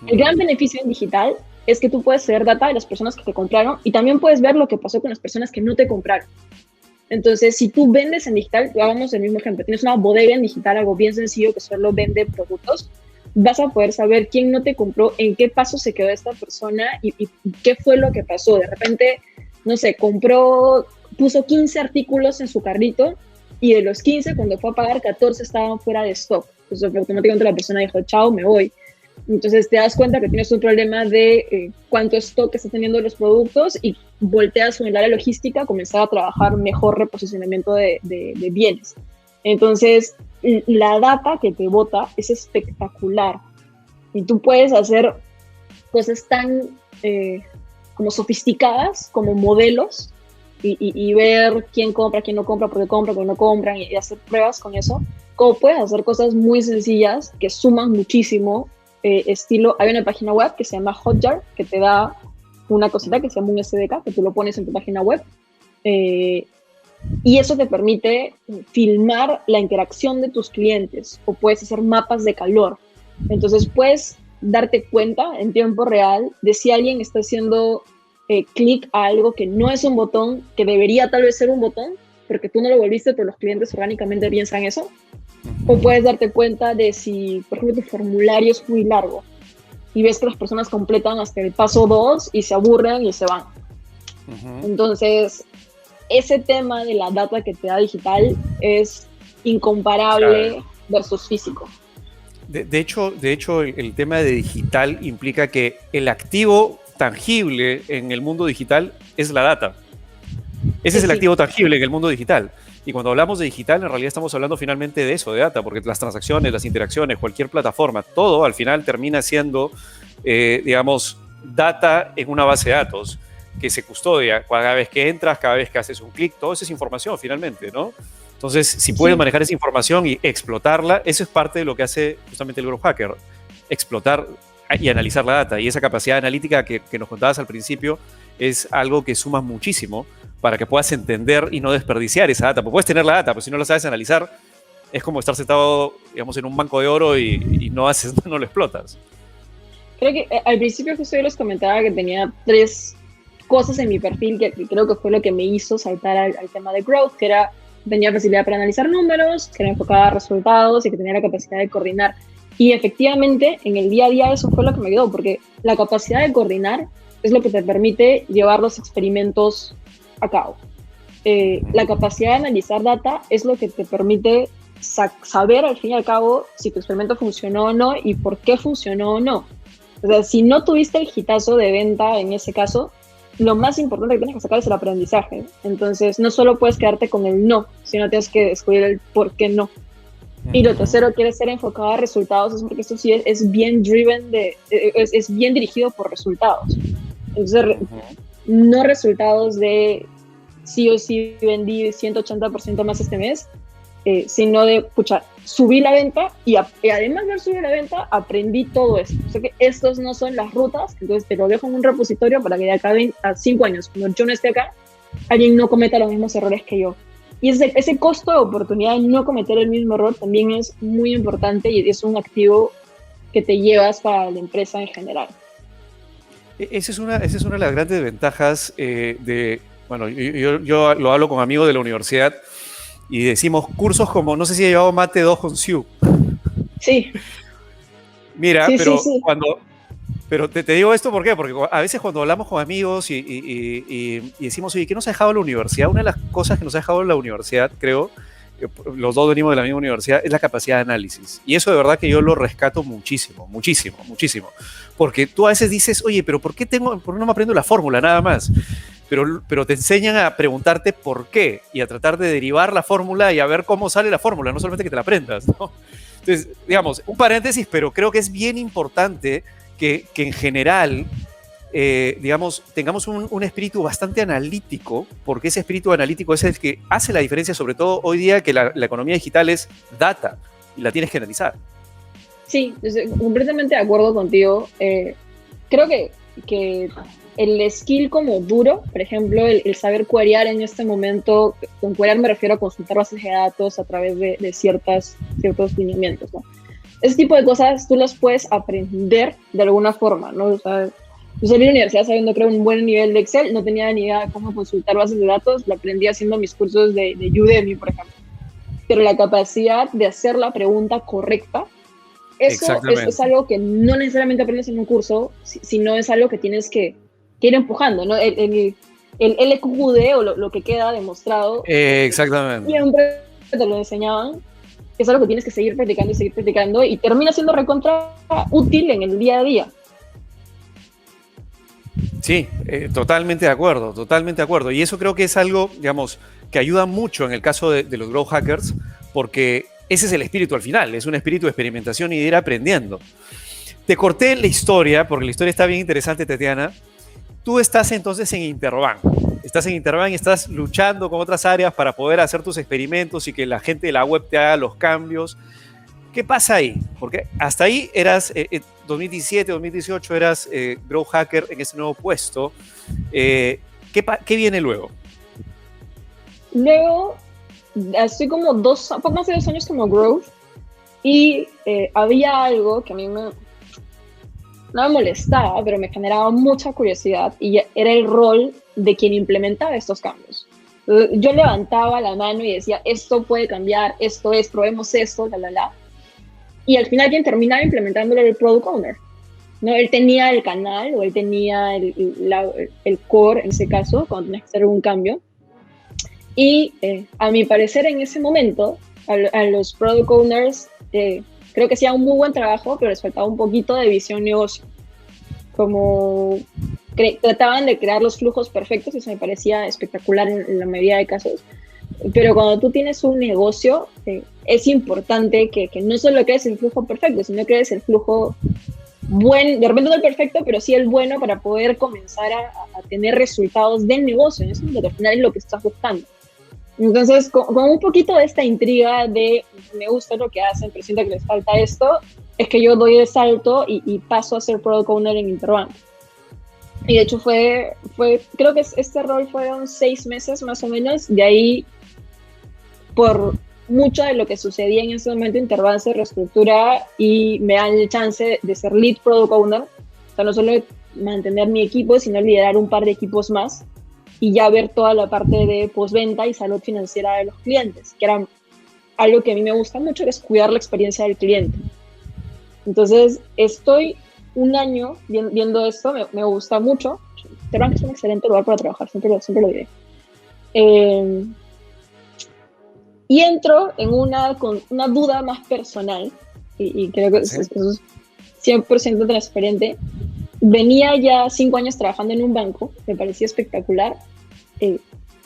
El gran beneficio en digital es que tú puedes tener data de las personas que te compraron y también puedes ver lo que pasó con las personas que no te compraron. Entonces, si tú vendes en digital, hagamos el mismo ejemplo, tienes una bodega en digital, algo bien sencillo que solo vende productos, vas a poder saber quién no te compró, en qué paso se quedó esta persona y qué fue lo que pasó. De repente, no sé, puso 15 artículos en su carrito y de los 15, cuando fue a pagar, 14 estaban fuera de stock. Entonces, automáticamente la persona dijo, chao, me voy. Entonces, te das cuenta que tienes un problema de cuánto stock está teniendo los productos y volteas con el área logística a comenzar a trabajar mejor reposicionamiento de bienes. Entonces, la data que te bota es espectacular y tú puedes hacer cosas tan como sofisticadas como modelos y ver quién compra, quién no compra, por qué no compran y hacer pruebas con eso, como puedes hacer cosas muy sencillas que suman muchísimo, estilo, hay una página web que se llama Hotjar que te da una cosita que se llama un SDK que tú lo pones en tu página web y eso te permite filmar la interacción de tus clientes o puedes hacer mapas de calor. Entonces puedes darte cuenta en tiempo real de si alguien está haciendo clic a algo que no es un botón, que debería tal vez ser un botón, porque tú no lo volviste, pero los clientes orgánicamente piensan eso. O puedes darte cuenta de si, por ejemplo, tu formulario es muy largo y ves que las personas completan hasta el paso 2 y se aburren y se van. Entonces, ese tema de la data que te da digital es incomparable versus físico. De hecho, el tema de digital implica que el activo tangible en el mundo digital es la data. Ese es el activo tangible en el mundo digital. Y cuando hablamos de digital, en realidad estamos hablando finalmente de eso, de data, porque las transacciones, las interacciones, cualquier plataforma, todo al final termina siendo, digamos, data en una base de datos que se custodia cada vez que entras, cada vez que haces un clic, todo eso es información finalmente, ¿no? Entonces, si puedes manejar esa información y explotarla, eso es parte de lo que hace justamente el Growth Hacker, explotar y analizar la data. Y esa capacidad analítica que nos contabas al principio es algo que suma muchísimo para que puedas entender y no desperdiciar esa data. Porque puedes tener la data, pero si no la sabes analizar, es como estar sentado, digamos, en un banco de oro y no haces, no lo explotas. Creo que al principio justo yo les comentaba que tenía 3 cosas en mi perfil que creo que fue lo que me hizo saltar al tema de growth, que era tenía facilidad para analizar números, que era enfocada a resultados y que tenía la capacidad de coordinar. Y efectivamente, en el día a día eso fue lo que me ayudó, porque la capacidad de coordinar es lo que te permite llevar los experimentos a cabo. La capacidad de analizar data es lo que te permite saber al fin y al cabo si tu experimento funcionó o no y por qué funcionó o no. O sea, si no tuviste el hitazo de venta en ese caso, lo más importante que tienes que sacar es el aprendizaje. Entonces, no solo puedes quedarte con el no, sino tienes que descubrir el por qué no. Y lo tercero, quiere ser enfocado a resultados, es porque esto sí es bien driven, es bien dirigido por resultados. Entonces, no resultados de sí o sí vendí 180% más este mes, sino de, pucha, subí la venta y además de subir la venta, aprendí todo esto. O sea que estos no son las rutas, entonces te lo dejo en un repositorio para que de acá a 5 años, cuando yo no esté acá, alguien no cometa los mismos errores que yo. Y ese costo de oportunidad de no cometer el mismo error también es muy importante y es un activo que te llevas para la empresa en general. Esa es una de las grandes ventajas bueno, yo lo hablo con amigos de la universidad y decimos cursos como, no sé si he llevado Mate 2 con Siu. Sí. Mira, sí, pero sí. pero te digo esto, ¿por qué? Porque a veces cuando hablamos con amigos y decimos, oye, ¿qué nos ha dejado la universidad? Una de las cosas que nos ha dejado la universidad, creo, los dos venimos de la misma universidad, es la capacidad de análisis. Y eso de verdad que yo lo rescato muchísimo, muchísimo, muchísimo. Porque tú a veces dices, oye, pero ¿por qué no me aprendo la fórmula nada más? Pero te enseñan a preguntarte por qué y a tratar de derivar la fórmula y a ver cómo sale la fórmula, no solamente que te la aprendas, ¿no? Entonces, digamos, un paréntesis, pero creo que es bien importante que en general, digamos, tengamos un espíritu bastante analítico, porque ese espíritu analítico es el que hace la diferencia, sobre todo hoy día que la economía digital es data y la tienes que analizar. Sí, completamente de acuerdo contigo. Creo que el skill como duro, por ejemplo, el saber queryar en este momento, con queryar me refiero a consultar bases de datos a través de ciertos lineamientos, ¿no? Ese tipo de cosas tú las puedes aprender de alguna forma, ¿no? O sea, yo salí de la universidad sabiendo, creo, un buen nivel de Excel, no tenía ni idea de cómo consultar bases de datos, lo aprendí haciendo mis cursos de Udemy, por ejemplo. Pero la capacidad de hacer la pregunta correcta, eso es algo que no necesariamente aprendes en un curso, sino es algo que tienes que ir empujando, ¿no? El LQD o lo que queda demostrado. Exactamente. Siempre te lo enseñaban. Es algo que tienes que seguir practicando y termina siendo recontra útil en el día a día. Sí, totalmente de acuerdo, totalmente de acuerdo. Y eso creo que es algo, digamos, que ayuda mucho en el caso de los growth hackers, porque ese es el espíritu al final, es un espíritu de experimentación y de ir aprendiendo. Te corté la historia, porque la historia está bien interesante, Tatiana. Tú estás entonces en Interbank. Estás en Interbank y estás luchando con otras áreas para poder hacer tus experimentos y que la gente de la web te haga los cambios. ¿Qué pasa ahí? Porque hasta ahí eras, 2017, 2018, eras growth hacker en ese nuevo puesto. ¿Qué viene luego? Luego, estoy como poco más de 2 años como growth y había algo que a mí no me molestaba, pero me generaba mucha curiosidad y era el rol de quien implementaba estos cambios. Yo levantaba la mano y decía, esto puede cambiar, esto es, probemos esto, y al final quien terminaba implementándolo era el product owner, ¿no? Él tenía el canal o él tenía el core, en ese caso, cuando tenías que hacer algún cambio. Y a mi parecer en ese momento, a los product owners, creo que hacían un muy buen trabajo, pero les faltaba un poquito de visión negocio. Como trataban de crear los flujos perfectos, eso me parecía espectacular en la mayoría de casos. Pero cuando tú tienes un negocio, es importante que no solo crees el flujo perfecto, sino que crees el flujo bueno, de repente no el perfecto, pero sí el bueno para poder comenzar a tener resultados del negocio. Eso es lo que al final es lo que estás buscando. Entonces, con un poquito de esta intriga de me gusta lo que hacen, pero siento que les falta esto, es que yo doy el salto y paso a ser product owner en Interbank. Y de hecho creo que este rol fueron 6 meses más o menos, de ahí por mucho de lo que sucedía en ese momento. Interbank se reestructura y me dan el chance de ser lead product owner, o sea, no solo mantener mi equipo, sino liderar un par de equipos más y ya ver toda la parte de postventa y salud financiera de los clientes, que era algo que a mí me gusta mucho, que es cuidar la experiencia del cliente. Entonces, estoy un año viendo esto, me gusta mucho. Interbank es un excelente lugar para trabajar, siempre lo diré. Y entro en con una duda más personal, y creo que eso es 100% transparente. Venía ya 5 años trabajando en un banco, me parecía espectacular,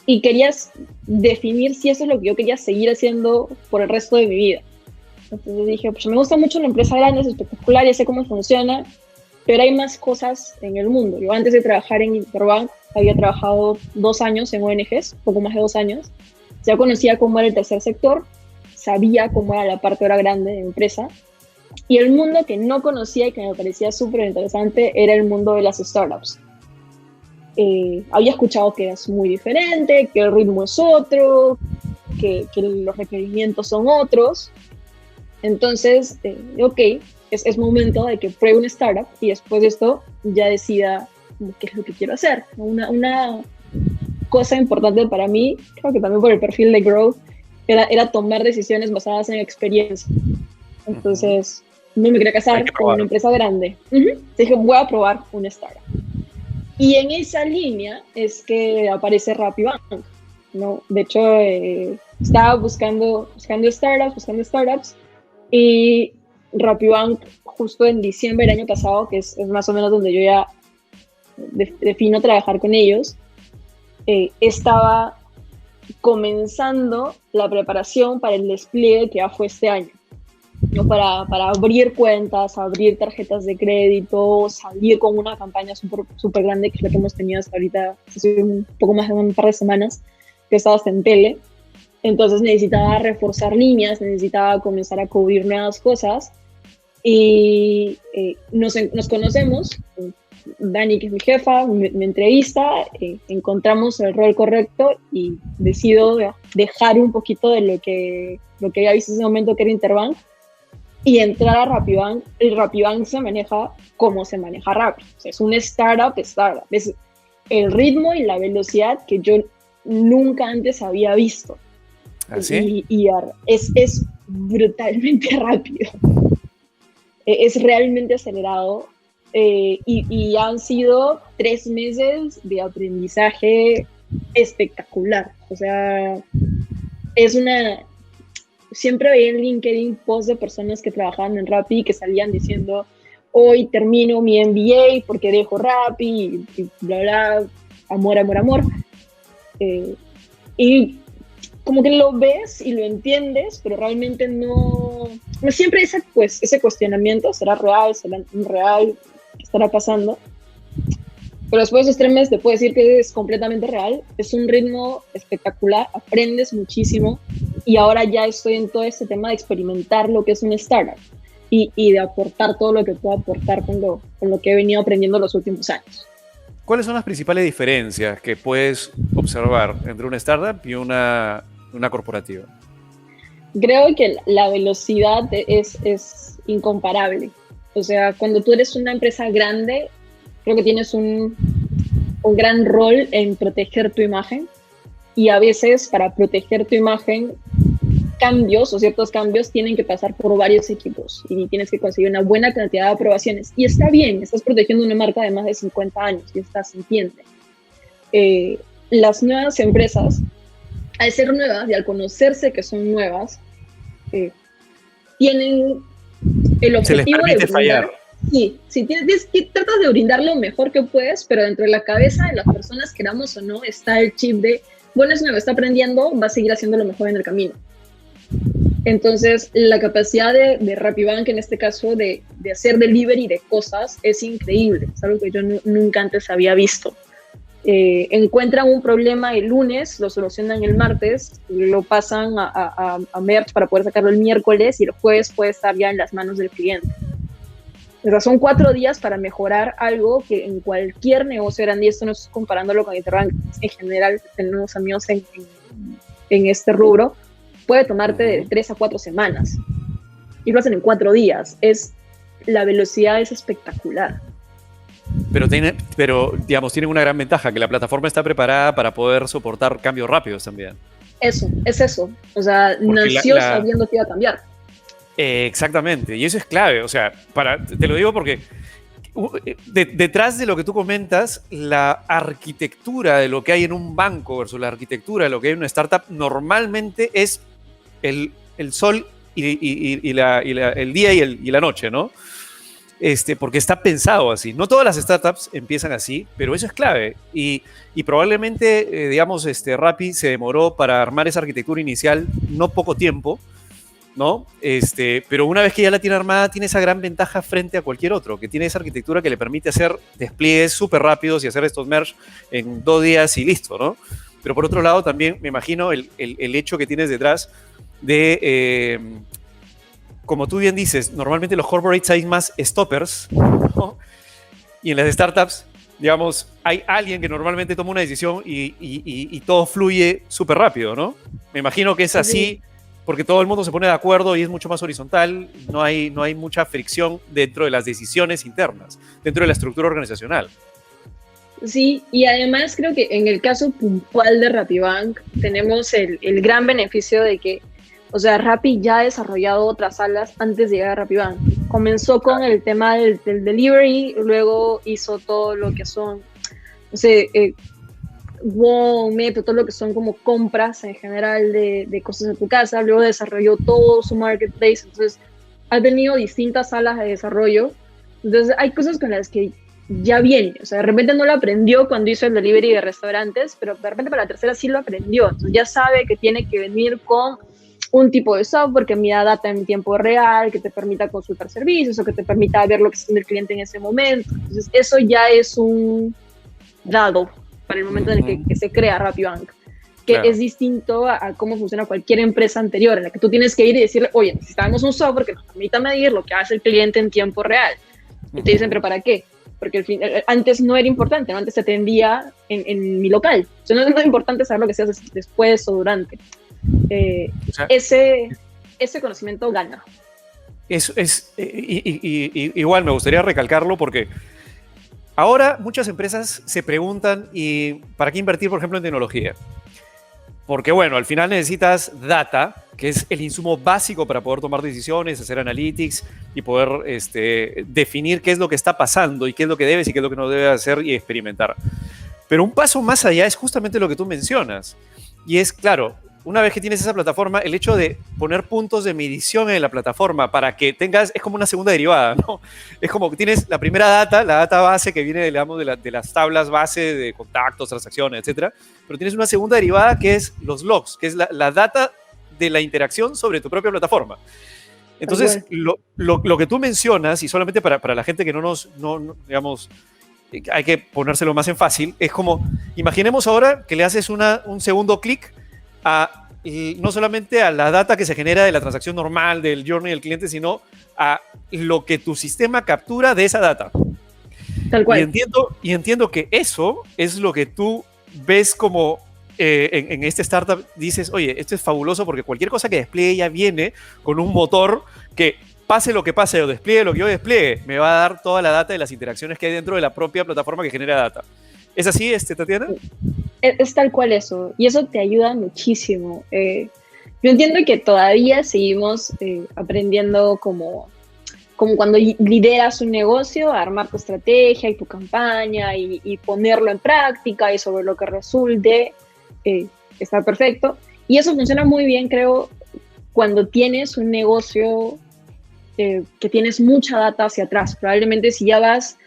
y querías definir si eso es lo que yo quería seguir haciendo por el resto de mi vida. Entonces dije, pues me gusta mucho la empresa grande, es espectacular, ya sé cómo funciona, pero hay más cosas en el mundo. Yo antes de trabajar en Interbank había trabajado 2 años en ONGs, poco más de 2 años. Ya conocía cómo era el tercer sector, sabía cómo era la parte ahora grande de empresa, y el mundo que no conocía y que me parecía súper interesante era el mundo de las startups. Había escuchado que es muy diferente, que el ritmo es otro, que los requerimientos son otros. Entonces, ok, es momento de que pruebe una startup y después de esto ya decida qué es lo que quiero hacer. Una cosa importante para mí, creo que también por el perfil de Growth, era tomar decisiones basadas en experiencia. Entonces, no me quería casar con una empresa grande. Dije, voy a probar una startup. Y en esa línea es que aparece RappiBank, ¿no? De hecho, estaba buscando startups, y RappiBank, justo en diciembre del año pasado, que es más o menos donde yo ya defino trabajar con ellos, estaba comenzando la preparación para el despliegue que ya fue este año, ¿no? Para abrir cuentas, abrir tarjetas de crédito, salir con una campaña súper grande, que es la que hemos tenido hasta ahorita, hace un poco más de un par de semanas, que estaba hasta en tele. Entonces necesitaba reforzar líneas, necesitaba comenzar a cubrir nuevas cosas, y nos conocemos. Dani, que es mi jefa, me entrevista, encontramos el rol correcto y decido dejar un poquito de lo que había visto en ese momento, que era Interbank, y entrar a RappiBank. El RappiBank se maneja como se maneja Rappi. O sea, es un startup. Es el ritmo y la velocidad que yo nunca antes había visto. ¿Así? Y es brutalmente rápido. Es realmente acelerado. Y han sido 3 meses de aprendizaje espectacular. O sea, siempre veía en LinkedIn posts de personas que trabajaban en Rappi que salían diciendo, hoy termino mi MBA porque dejo Rappi, y bla, bla, amor. Y como que lo ves y lo entiendes, pero realmente no siempre ese cuestionamiento, ¿será real? ¿Será irreal? ¿Qué estará pasando? Pero después de esos 3 meses te puedo decir que es completamente real. Es un ritmo espectacular, aprendes muchísimo, y ahora ya estoy en todo este tema de experimentar lo que es un startup y de aportar todo lo que puedo aportar con lo que he venido aprendiendo los últimos años. ¿Cuáles son las principales diferencias que puedes observar entre una startup y una corporativa? Creo que la velocidad es incomparable. O sea, cuando tú eres una empresa grande, creo que tienes un gran rol en proteger tu imagen, y a veces para proteger tu imagen, ciertos cambios tienen que pasar por varios equipos y tienes que conseguir una buena cantidad de aprobaciones. Y está bien, estás protegiendo una marca de más de 50 años y se entiende. Las nuevas empresas, al ser nuevas y al conocerse que son nuevas, tienen el objetivo se les permite de fallar. Sí, tratas de brindar lo mejor que puedes, pero dentro de la cabeza de las personas, queramos o no, está el chip de, bueno, es nuevo, está aprendiendo, va a seguir haciendo lo mejor en el camino. Entonces, la capacidad de RappiBank, en este caso, de hacer delivery de cosas, es increíble. Es algo que yo nunca antes había visto. Encuentran un problema el lunes, lo solucionan el martes, lo pasan a Merch para poder sacarlo el miércoles, y el jueves puede estar ya en las manos del cliente. O sea, son 4 días para mejorar algo que en cualquier negocio grande, y esto no estoy comparándolo con Interbank, en general tenemos amigos en este rubro, puede tomarte de 3 a 4 semanas y lo hacen en 4 días. La velocidad es espectacular. Pero, digamos, tienen una gran ventaja, que la plataforma está preparada para poder soportar cambios rápidos también. Eso, es eso. O sea, porque nació sabiendo que iba a cambiar. Exactamente, y eso es clave. O sea, te lo digo porque detrás de lo que tú comentas, la arquitectura de lo que hay en un banco versus la arquitectura de lo que hay en una startup normalmente es el sol y el día y la noche, ¿no? Porque está pensado así. No todas las startups empiezan así, pero eso es clave. Y probablemente, digamos, Rappi se demoró para armar esa arquitectura inicial no poco tiempo, ¿no? Pero una vez que ya la tiene armada, tiene esa gran ventaja frente a cualquier otro, que tiene esa arquitectura que le permite hacer despliegues súper rápidos y hacer estos merge en 2 días y listo, ¿no? Pero por otro lado, también me imagino el hecho que tienes detrás de... como tú bien dices, normalmente los corporates hay más stoppers, ¿no? Y en las startups, digamos, hay alguien que normalmente toma una decisión y todo fluye súper rápido, ¿no? Me imagino que es así porque todo el mundo se pone de acuerdo y es mucho más horizontal, no hay mucha fricción dentro de las decisiones internas, dentro de la estructura organizacional. Sí, y además creo que en el caso puntual de RappiBank tenemos el gran beneficio de que, o sea, Rappi ya ha desarrollado otras salas antes de llegar a RappiBank. Comenzó con el tema del delivery, luego hizo todo lo que son, no sé, todo lo que son como compras en general de cosas de tu casa, luego desarrolló todo su marketplace, entonces ha tenido distintas salas de desarrollo, entonces hay cosas con las que ya viene, o sea, de repente no lo aprendió cuando hizo el delivery de restaurantes, pero de repente para la tercera sí lo aprendió, entonces ya sabe que tiene que venir con un tipo de software que mida data en tiempo real, que te permita consultar servicios o que te permita ver lo que está haciendo el cliente en ese momento. Entonces, eso ya es un dado para el momento en el que se crea RappiBank, que claro, es distinto a cómo funciona cualquier empresa anterior, en la que tú tienes que ir y decirle, oye, necesitamos un software que nos permita medir lo que hace el cliente en tiempo real. Y te dicen, ¿pero para qué? Porque antes no era importante, ¿no? Antes se atendía en mi local. O sea, no es importante saber lo que se hace después o durante. Ese conocimiento gana. Igual me gustaría recalcarlo porque ahora muchas empresas se preguntan ¿para qué invertir, por ejemplo, en tecnología? Porque, bueno, al final necesitas data, que es el insumo básico para poder tomar decisiones, hacer analytics y poder definir qué es lo que está pasando y qué es lo que debes y qué es lo que no debes hacer y experimentar. Pero un paso más allá es justamente lo que tú mencionas. Y es, claro, una vez que tienes esa plataforma, el hecho de poner puntos de medición en la plataforma para que tengas, es como una segunda derivada, ¿no? Es como que tienes la primera data, la data base que viene, digamos, de las tablas base de contactos, transacciones, etcétera, pero tienes una segunda derivada que es los logs, que es la data de la interacción sobre tu propia plataforma. Entonces, lo que tú mencionas, y solamente para la gente que digamos, hay que ponérselo más en fácil, es como, imaginemos ahora que le haces un segundo clic no solamente a la data que se genera de la transacción normal del journey del cliente, sino a lo que tu sistema captura de esa data. Tal cual. Y entiendo que eso es lo que tú ves como en este startup, dices, oye, esto es fabuloso porque cualquier cosa que despliegue ya viene con un motor que pase lo que pase o despliegue lo que yo despliegue, me va a dar toda la data de las interacciones que hay dentro de la propia plataforma que genera data. ¿Es así, Tatiana? Es tal cual eso, y eso te ayuda muchísimo. Yo entiendo que todavía seguimos aprendiendo como cuando lideras un negocio, a armar tu estrategia y tu campaña y ponerlo en práctica y sobre lo que resulte, está perfecto. Y eso funciona muy bien, creo, cuando tienes un negocio que tienes mucha data hacia atrás. Probablemente si ya vas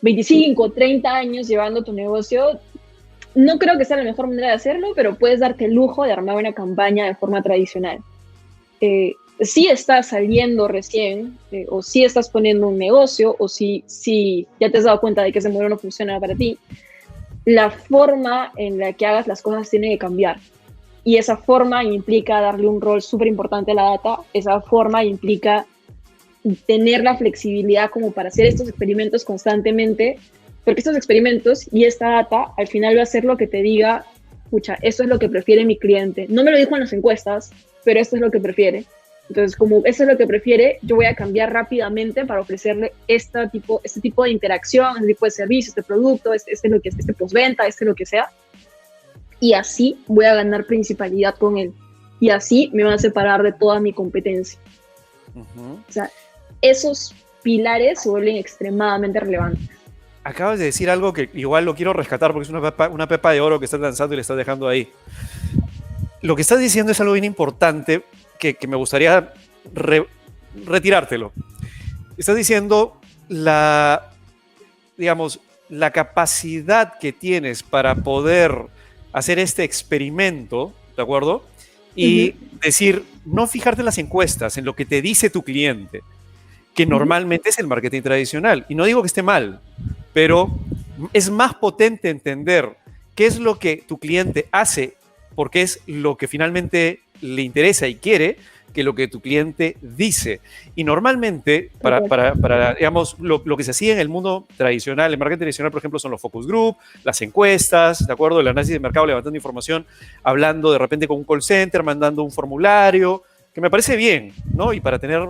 25, 30 años llevando tu negocio, no creo que sea la mejor manera de hacerlo, pero puedes darte el lujo de armar una campaña de forma tradicional. Si estás saliendo recién, o si estás poniendo un negocio, o si ya te has dado cuenta de que ese modelo no funciona para ti, la forma en la que hagas las cosas tiene que cambiar. Y esa forma implica darle un rol súper importante a la data, esa forma implica tener la flexibilidad como para hacer estos experimentos constantemente, porque estos experimentos y esta data al final va a ser lo que te diga, pucha, eso es lo que prefiere mi cliente. No me lo dijo en las encuestas, pero esto es lo que prefiere. Entonces, como eso es lo que prefiere, yo voy a cambiar rápidamente para ofrecerle este tipo de interacción, este tipo de servicio, este producto, este postventa, lo que sea. Y así voy a ganar principalidad con él. Y así me va a separar de toda mi competencia. O sea, esos pilares se vuelven extremadamente relevantes. Acabas de decir algo que igual lo quiero rescatar porque es una pepa de oro que estás lanzando y le estás dejando ahí. Lo que estás diciendo es algo bien importante que me gustaría retirártelo. Estás diciendo digamos, la capacidad que tienes para poder hacer este experimento, ¿de acuerdo? Y decir, no fijarte en las encuestas, en lo que te dice tu cliente, que normalmente es el marketing tradicional. Y no digo que esté mal, pero es más potente entender qué es lo que tu cliente hace, porque es lo que finalmente le interesa y quiere, que lo que tu cliente dice. Y normalmente, digamos, lo que se hacía en el mundo tradicional, el marketing tradicional, por ejemplo, son los focus group, las encuestas, ¿de acuerdo? El análisis de mercado, levantando información, hablando de repente con un call center, mandando un formulario, que me parece bien, ¿no? Y para tener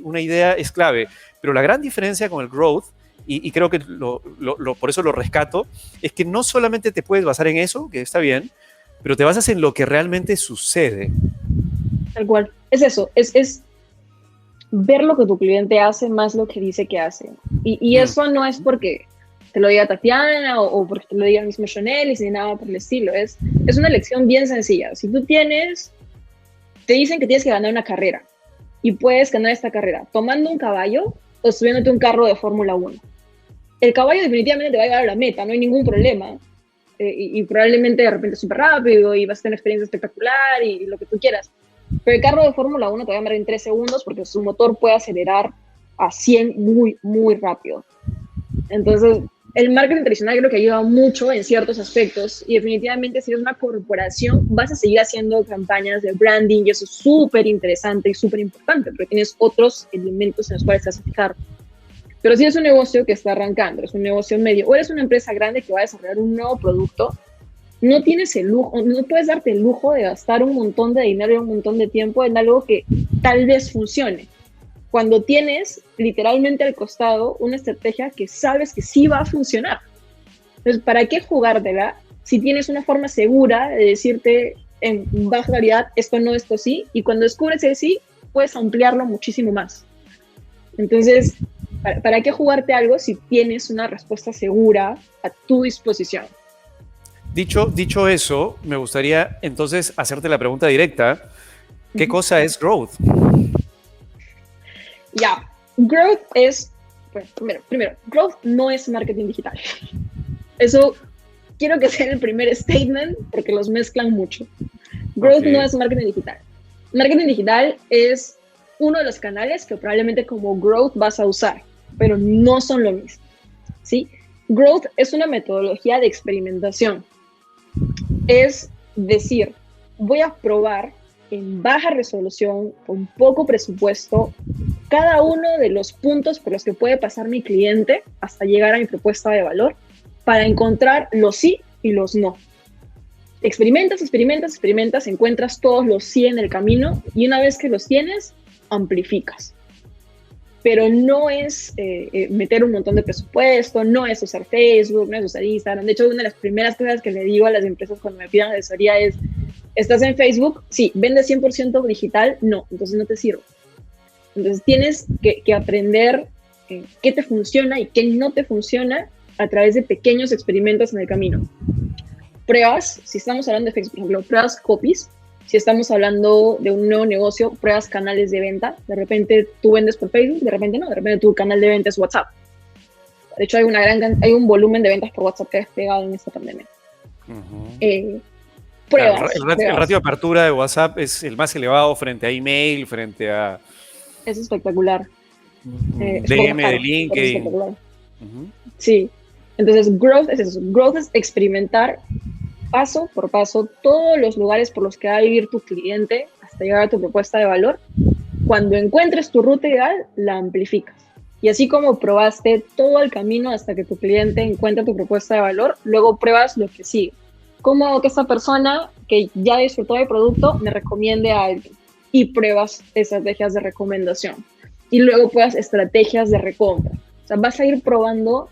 una idea es clave. Pero la gran diferencia con el growth, y creo que por eso lo rescato, es que no solamente te puedes basar en eso, que está bien, pero te basas en lo que realmente sucede. Tal cual. Es eso, es ver lo que tu cliente hace más lo que dice que hace. Y eso no es porque te lo diga Tatiana o porque te lo diga mismo Shonelis ni nada por el estilo. Es una lección bien sencilla. Si tú te dicen que tienes que ganar una carrera y puedes ganar esta carrera tomando un caballo o subiéndote un carro de Fórmula 1. El caballo definitivamente te va a llevar a la meta, no hay ningún problema. Y probablemente de repente súper rápido y vas a tener una experiencia espectacular y lo que tú quieras. Pero el carro de Fórmula 1 te va a ganar en 3 segundos porque su motor puede acelerar a 100 muy, muy rápido. Entonces, el marketing tradicional creo que ayuda mucho en ciertos aspectos y definitivamente si eres una corporación vas a seguir haciendo campañas de branding y eso es súper interesante y súper importante porque tienes otros elementos en los cuales te vas a fijar. Pero si es un negocio que está arrancando, es un negocio medio o eres una empresa grande que va a desarrollar un nuevo producto, no tienes el lujo, no puedes darte el lujo de gastar un montón de dinero y un montón de tiempo en algo que tal vez funcione. Cuando tienes literalmente al costado una estrategia que sabes que sí va a funcionar. Entonces, ¿para qué jugártela si tienes una forma segura de decirte en baja calidad esto no, esto sí? Y cuando descubres el sí, puedes ampliarlo muchísimo más. Entonces, ¿para qué jugarte algo si tienes una respuesta segura a tu disposición? Dicho eso, me gustaría entonces hacerte la pregunta directa. ¿Qué cosa es growth? Ya, growth es, primero, growth no es marketing digital. Eso quiero que sea el primer statement porque los mezclan mucho. Growth no es marketing digital. Marketing digital es uno de los canales que probablemente como growth vas a usar, pero no son lo mismo, ¿sí? Growth es una metodología de experimentación. Es decir, voy a probar en baja resolución, con poco presupuesto, cada uno de los puntos por los que puede pasar mi cliente hasta llegar a mi propuesta de valor para encontrar los sí y los no. Experimentas, encuentras todos los sí en el camino y una vez que los tienes, amplificas. Pero no es meter un montón de presupuesto, no es usar Facebook, no es usar Instagram. De hecho, una de las primeras cosas que le digo a las empresas cuando me pidan asesoría es, ¿estás en Facebook? Sí. ¿Vendes 100% digital? No, entonces no te sirve. Entonces tienes que aprender qué te funciona y qué no te funciona a través de pequeños experimentos en el camino. Pruebas, si estamos hablando de Facebook, por ejemplo, pruebas copies. Si estamos hablando de un nuevo negocio, pruebas canales de venta. De repente tú vendes por Facebook, de repente no, de repente tu canal de venta es WhatsApp. De hecho, hay un volumen de ventas por WhatsApp que ha despegado en esta pandemia. Pruebas. El ratio de apertura de WhatsApp es el más elevado frente a email, frente a... Es espectacular. DM de LinkedIn. Sí. Entonces, growth es eso. Growth es experimentar paso por paso todos los lugares por los que va a vivir tu cliente hasta llegar a tu propuesta de valor. Cuando encuentres tu ruta ideal, la amplificas. Y así como probaste todo el camino hasta que tu cliente encuentre tu propuesta de valor, luego pruebas lo que sigue. ¿Cómo que esa persona que ya disfrutó del producto me recomiende a alguien? y pruebas estrategias de recomendación. Y luego pruebas estrategias de recompra. O sea, vas a ir probando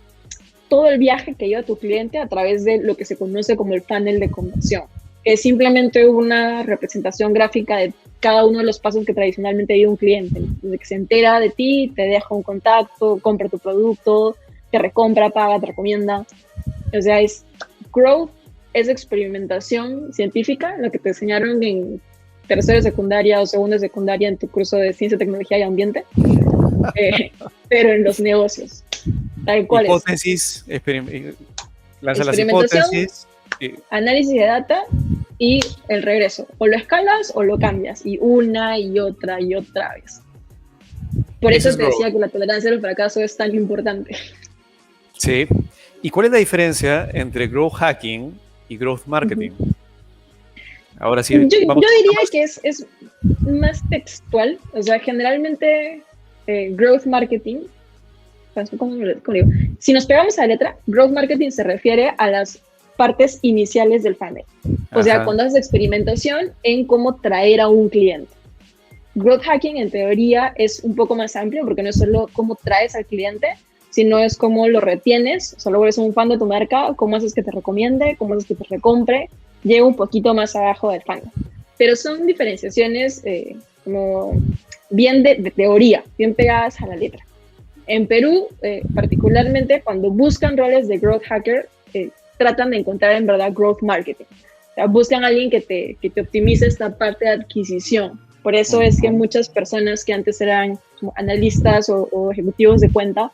todo el viaje que lleva tu cliente a través de lo que se conoce como el funnel de conversión. Es simplemente una representación gráfica de cada uno de los pasos que tradicionalmente vive un cliente. Desde que se entera de ti, te deja un contacto, compra tu producto, te recompra, paga, te recomienda. O sea, growth es experimentación científica, lo que te enseñaron en tercera de secundaria o segunda de secundaria en tu curso de ciencia, tecnología y ambiente, pero en los negocios. Tal cual hipótesis, lanza las hipótesis. Análisis de data y el regreso. O lo escalas o lo cambias. Y una y otra vez. Por eso te decía que la tolerancia al fracaso es tan importante. Sí. ¿Y cuál es la diferencia entre growth hacking y growth marketing? Ahora sí. Yo diría que es más textual. O sea, generalmente growth marketing, ¿cómo digo? Si nos pegamos a la letra, growth marketing se refiere a las partes iniciales del funnel. O sea, cuando haces experimentación en cómo traer a un cliente. Growth hacking, en teoría, es un poco más amplio porque no es solo cómo traes al cliente, sino es cómo lo retienes, o sea, luego eres un fan de tu marca, cómo haces que te recomiende, cómo haces que te recompre, llega un poquito más abajo del funnel. Pero son diferenciaciones como bien de teoría, bien pegadas a la letra. En Perú, particularmente, cuando buscan roles de growth hacker, tratan de encontrar en verdad growth marketing. O sea, buscan a alguien que te optimice esta parte de adquisición. Por eso es que muchas personas que antes eran como analistas o ejecutivos de cuenta,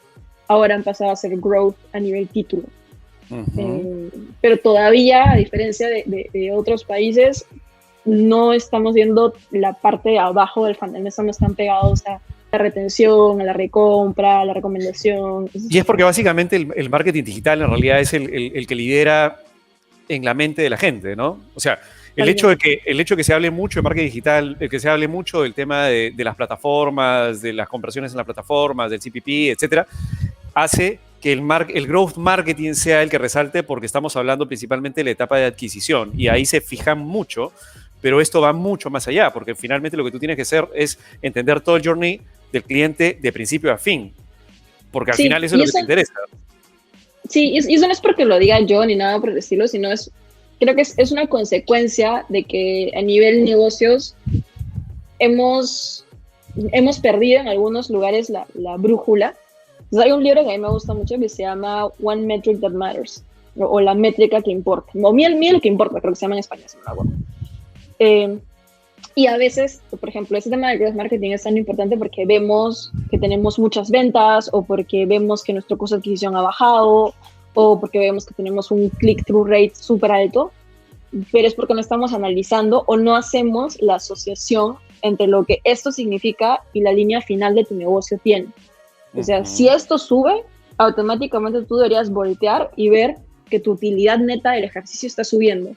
ahora han pasado a ser growth a nivel título. Pero todavía, a diferencia de otros países, no estamos viendo la parte de abajo del funnel, no estamos tan pegados a la retención, a la recompra, a la recomendación. Y es porque básicamente el marketing digital en realidad es el que lidera en la mente de la gente, ¿no? O sea, el hecho de que se hable mucho de marketing digital, que se hable mucho del tema de las plataformas, de las conversiones en las plataformas, del CPP, etcétera, hace que el growth marketing sea el que resalte porque estamos hablando principalmente de la etapa de adquisición y ahí se fijan mucho, pero esto va mucho más allá porque finalmente lo que tú tienes que hacer es entender todo el journey del cliente de principio a fin, porque al final eso es lo que te interesa. Sí, y eso no es porque lo diga yo ni nada por el estilo, sino creo que es una consecuencia de que a nivel negocios hemos perdido en algunos lugares la brújula. Entonces, hay un libro que a mí me gusta mucho que se llama One Metric That Matters, o la métrica que importa, o miel que importa, creo que se llama en español, si no me acuerdo. Y a veces, por ejemplo, ese tema de growth marketing es tan importante porque vemos que tenemos muchas ventas o porque vemos que nuestro costo de adquisición ha bajado o porque vemos que tenemos un click-through rate súper alto, pero es porque no estamos analizando o no hacemos la asociación entre lo que esto significa y la línea final de tu negocio tiene. O sea, si esto sube, automáticamente tú deberías voltear y ver que tu utilidad neta del ejercicio está subiendo.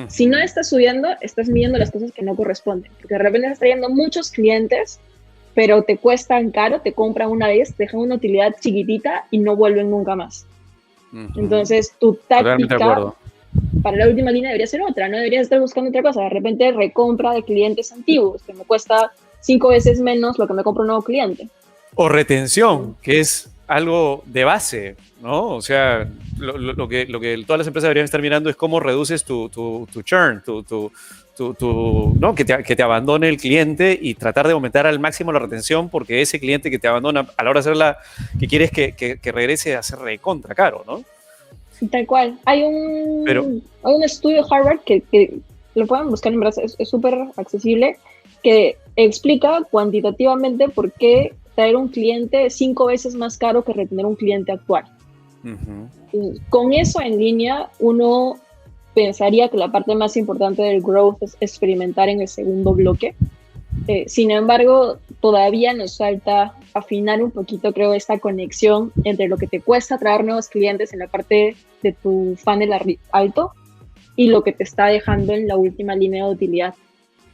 Si no está subiendo, estás midiendo las cosas que no corresponden. Porque de repente estás trayendo muchos clientes, pero te cuestan caro, te compran una vez, te dejan una utilidad chiquitita y no vuelven nunca más. Entonces, tu táctica para la última línea debería ser otra. No deberías estar buscando otra cosa. De repente, recompra de clientes antiguos, que me cuesta 5 veces menos lo que me compra un nuevo cliente. O retención, que es algo de base, ¿no? O sea, lo que todas las empresas deberían estar mirando es cómo reduces tu churn, ¿no? que te abandone el cliente y tratar de aumentar al máximo la retención porque ese cliente que te abandona a la hora de hacerla, que quieres que regrese a ser recontra caro, ¿no? Tal cual. Hay un estudio de Harvard que lo pueden buscar en verdad, es súper accesible, que explica cuantitativamente por qué traer un cliente 5 veces más caro que retener un cliente actual. Con eso en línea, uno pensaría que la parte más importante del growth es experimentar en el segundo bloque. Sin embargo, todavía nos falta afinar un poquito, creo, esta conexión entre lo que te cuesta traer nuevos clientes en la parte de tu funnel alto y lo que te está dejando en la última línea de utilidad.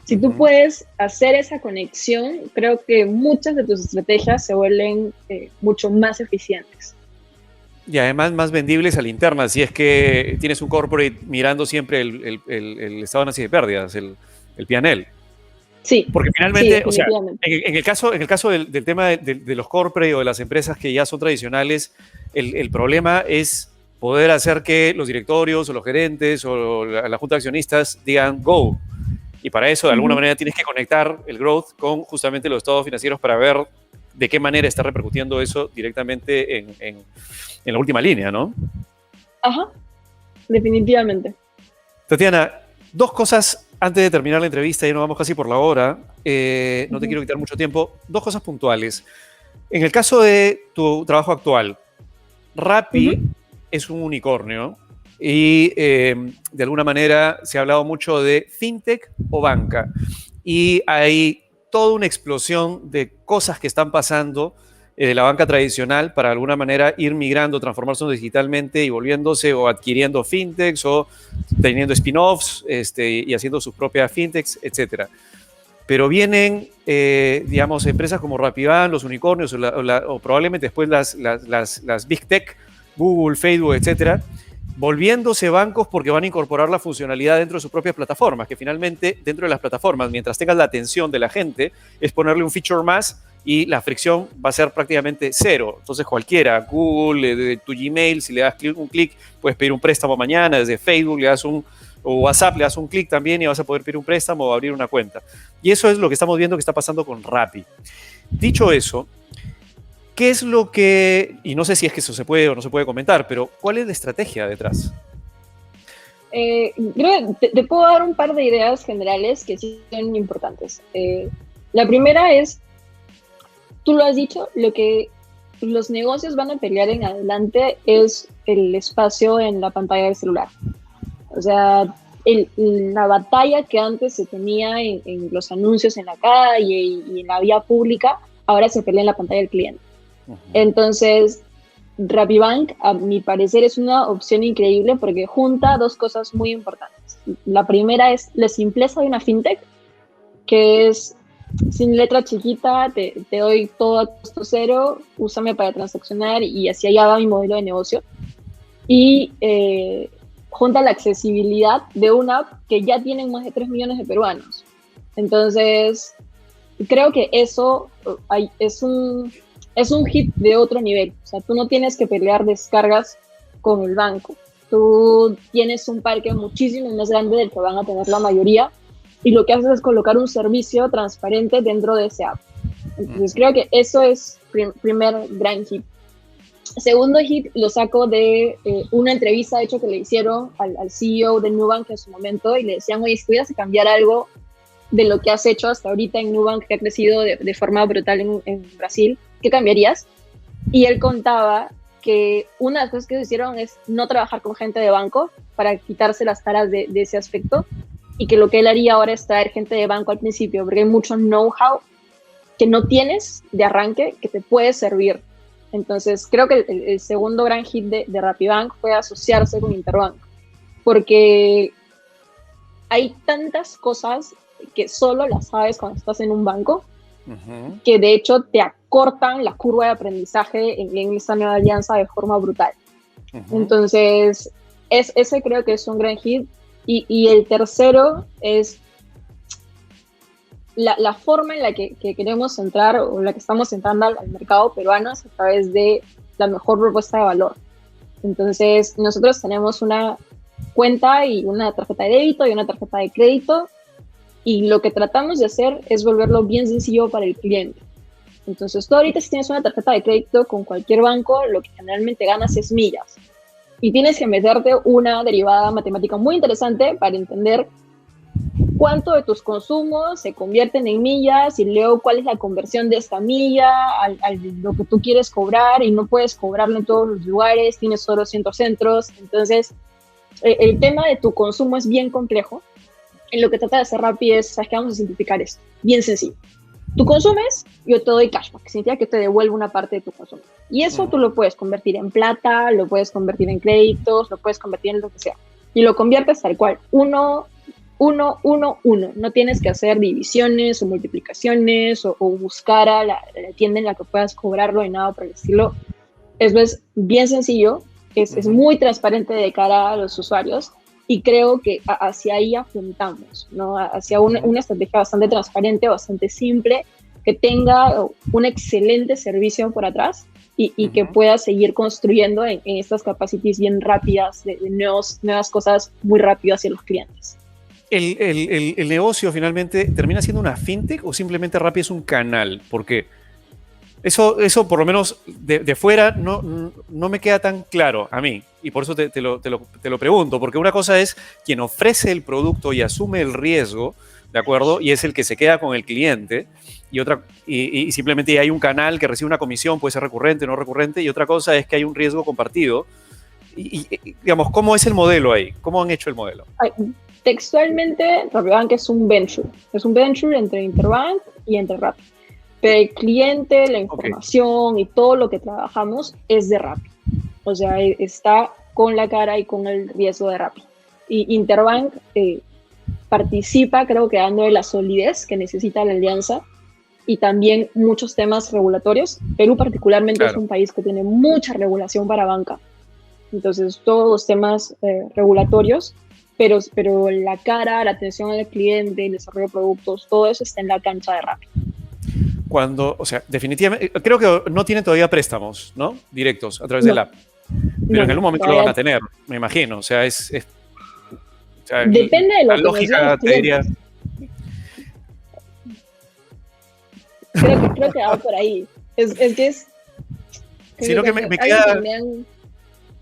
Si tú puedes hacer esa conexión, creo que muchas de tus estrategias se vuelven mucho más eficientes. Y además más vendibles a la interna, si es que tienes un corporate mirando siempre el estado de ganancias y pérdidas, el P&L. Sí, Porque sí, finalmente, o sea, definitivamente. en el caso del tema de los corporate o de las empresas que ya son tradicionales, el problema es poder hacer que los directorios o los gerentes o la junta de accionistas digan go. Y para eso, de alguna Ujú. manera, tienes que conectar el growth con justamente los estados financieros para ver de qué manera está repercutiendo eso directamente en la última línea, ¿no? Ajá, definitivamente. Tatiana, dos cosas antes de terminar la entrevista, ya nos vamos casi por la hora, no te Ujú, quiero quitar mucho tiempo, dos cosas puntuales. En el caso de tu trabajo actual, ujú. Rappi es un unicornio y de alguna manera se ha hablado mucho de fintech o banca y hay toda una explosión de cosas que están pasando de la banca tradicional para de alguna manera ir migrando, transformarse digitalmente y volviéndose o adquiriendo fintechs o teniendo spin-offs y haciendo sus propias fintechs, etcétera. Pero vienen, digamos, empresas como Rappivan, los unicornios o probablemente después las Big Tech, Google, Facebook, etcétera, volviéndose bancos porque van a incorporar la funcionalidad dentro de sus propias plataformas, que finalmente dentro de las plataformas, mientras tengas la atención de la gente, es ponerle un feature más y la fricción va a ser prácticamente cero. Entonces cualquiera, Google, de tu Gmail, si le das un clic, puedes pedir un préstamo mañana, desde Facebook le das o WhatsApp le das un clic también y vas a poder pedir un préstamo o abrir una cuenta. Y eso es lo que estamos viendo que está pasando con Rappi. Dicho eso, ¿qué es lo que, y no sé si es que eso se puede o no se puede comentar, pero ¿cuál es la estrategia detrás? Creo que te puedo dar un par de ideas generales que sí son importantes. La primera es, tú lo has dicho, lo que los negocios van a pelear en adelante es el espacio en la pantalla del celular. O sea, la batalla que antes se tenía en los anuncios en la calle y en la vía pública, ahora se pelea en la pantalla del cliente. Uh -huh. Entonces, RappiBank, a mi parecer, es una opción increíble porque junta dos cosas muy importantes. La primera es la simpleza de una fintech, que es sin letra chiquita, te doy todo a costo cero, úsame para transaccionar y así allá va mi modelo de negocio. Y junta la accesibilidad de una app que ya tienen más de 3 millones de peruanos. Entonces, creo que eso es un hit de otro nivel. O sea, tú no tienes que pelear descargas con el banco. Tú tienes un parque muchísimo más grande del que van a tener la mayoría y lo que haces es colocar un servicio transparente dentro de ese app. Entonces, creo que eso es primer gran hit. Segundo hit lo saco de una entrevista, de hecho, que le hicieron al CEO de Nubank en su momento y le decían, oye, si pudieras cambiar algo de lo que has hecho hasta ahorita en Nubank, que ha crecido de forma brutal en Brasil, ¿qué cambiarías? Y él contaba que una de las cosas que hicieron es no trabajar con gente de banco para quitarse las taras de ese aspecto y que lo que él haría ahora es traer gente de banco al principio, porque hay mucho know-how que no tienes de arranque que te puede servir. Entonces, creo que el segundo gran hit de RappiBank fue asociarse con Interbank, porque hay tantas cosas que solo las sabes cuando estás en un banco, que de hecho te acortan la curva de aprendizaje en esta nueva alianza de forma brutal. Entonces, ese creo que es un gran hit. Y el tercero es la forma en la que queremos entrar o la que estamos entrando al mercado peruano es a través de la mejor propuesta de valor. Entonces, nosotros tenemos una cuenta y una tarjeta de débito y una tarjeta de crédito y lo que tratamos de hacer es volverlo bien sencillo para el cliente. Entonces, tú ahorita si tienes una tarjeta de crédito con cualquier banco, lo que generalmente ganas es millas. Y tienes que meterte una derivada matemática muy interesante para entender cuánto de tus consumos se convierten en millas y luego cuál es la conversión de esta milla a lo que tú quieres cobrar y no puedes cobrarlo en todos los lugares, tienes solo 100 centros. Entonces, el tema de tu consumo es bien complejo. En lo que trata de hacer Rappi es, ¿sabes qué? Vamos a simplificar esto. Bien sencillo. Tú consumes, yo te doy cashback, que significa que te devuelvo una parte de tu consumo. Y eso tú lo puedes convertir en plata, lo puedes convertir en créditos, lo puedes convertir en lo que sea. Y lo conviertes tal cual, 1, 1, 1, 1. No tienes que hacer divisiones o multiplicaciones o buscar a la tienda en la que puedas cobrarlo y nada por el estilo. Eso es bien sencillo, es muy transparente de cara a los usuarios y creo que hacia ahí apuntamos, ¿no? Hacia una estrategia bastante transparente, bastante simple, que tenga un excelente servicio por atrás y que pueda seguir construyendo en estas capacities bien rápidas, de nuevas cosas muy rápidas hacia los clientes. ¿El negocio finalmente termina siendo una fintech o simplemente Rappi es un canal? Porque eso por lo menos de fuera no me queda tan claro a mí. Y por eso te lo pregunto. Porque una cosa es quien ofrece el producto y asume el riesgo, ¿de acuerdo? Y es el que se queda con el cliente. Y simplemente hay un canal que recibe una comisión, puede ser recurrente o no recurrente. Y otra cosa es que hay un riesgo compartido. Digamos, ¿cómo es el modelo ahí? ¿Cómo han hecho el modelo? Textualmente, RappiBank es un venture. Es un venture entre Interbank y entre Rappi. Pero el cliente, la información y todo lo que trabajamos es de Rappi. O sea, está con la cara y con el riesgo de Rappi. Y Interbank participa, creo que dándole la solidez que necesita la alianza y también muchos temas regulatorios. Perú particularmente es un país que tiene mucha regulación para banca. Entonces, todos los temas regulatorios, pero la cara, la atención al cliente, el desarrollo de productos, todo eso está en la cancha de Rappi. O sea, definitivamente, creo que no tienen todavía préstamos, ¿no? Directos a través del app. Pero en algún momento lo van a tener, me imagino. O sea, o sea, depende de lo la lógica te diría. Creo que va por ahí. Es que es. Sino que me queda.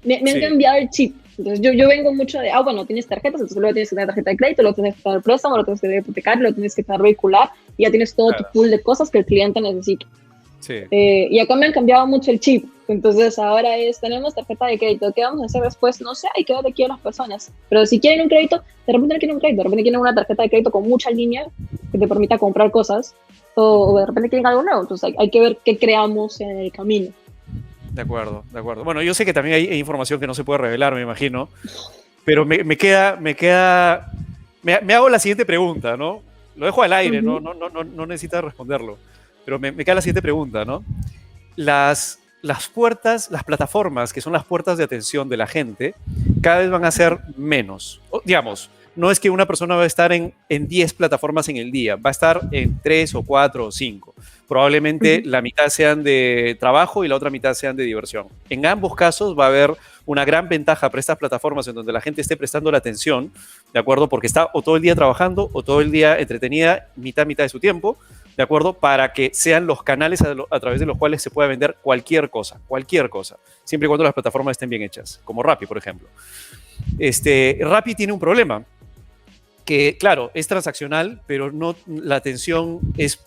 Me han cambiado el chip. Entonces yo vengo mucho de, bueno, tienes tarjetas, entonces luego tienes que tener tarjeta de crédito, luego tienes que tener préstamo, luego tienes que tener hipotecario, luego tienes que tener vehicular, y ya tienes todo tu pool de cosas que el cliente necesita. Sí. Y acá me han cambiado mucho el chip. Entonces ahora tenemos tarjeta de crédito. ¿Qué vamos a hacer después? No sé, hay que ver aquí a las personas. Pero si quieren un crédito, de repente no quieren un crédito, de repente quieren una tarjeta de crédito con mucha línea que te permita comprar cosas, o de repente quieren algo nuevo. Entonces hay que ver qué creamos en el camino. De acuerdo. Bueno, yo sé que también hay información que no se puede revelar, me imagino, pero me hago la siguiente pregunta, ¿no? Lo dejo al aire, no necesitas responderlo, pero me queda la siguiente pregunta, ¿no? Las puertas, las plataformas que son las puertas de atención de la gente, cada vez van a ser menos. Digamos, no es que una persona va a estar en 10 plataformas en el día, va a estar en 3 o 4 o 5. Probablemente la mitad sean de trabajo y la otra mitad sean de diversión. En ambos casos va a haber una gran ventaja para estas plataformas en donde la gente esté prestando la atención, ¿de acuerdo? Porque está o todo el día trabajando o todo el día entretenida, mitad de su tiempo, ¿de acuerdo? Para que sean los canales a través de los cuales se pueda vender cualquier cosa, siempre y cuando las plataformas estén bien hechas, como Rappi, por ejemplo. Rappi tiene un problema, que claro, es transaccional, pero la atención es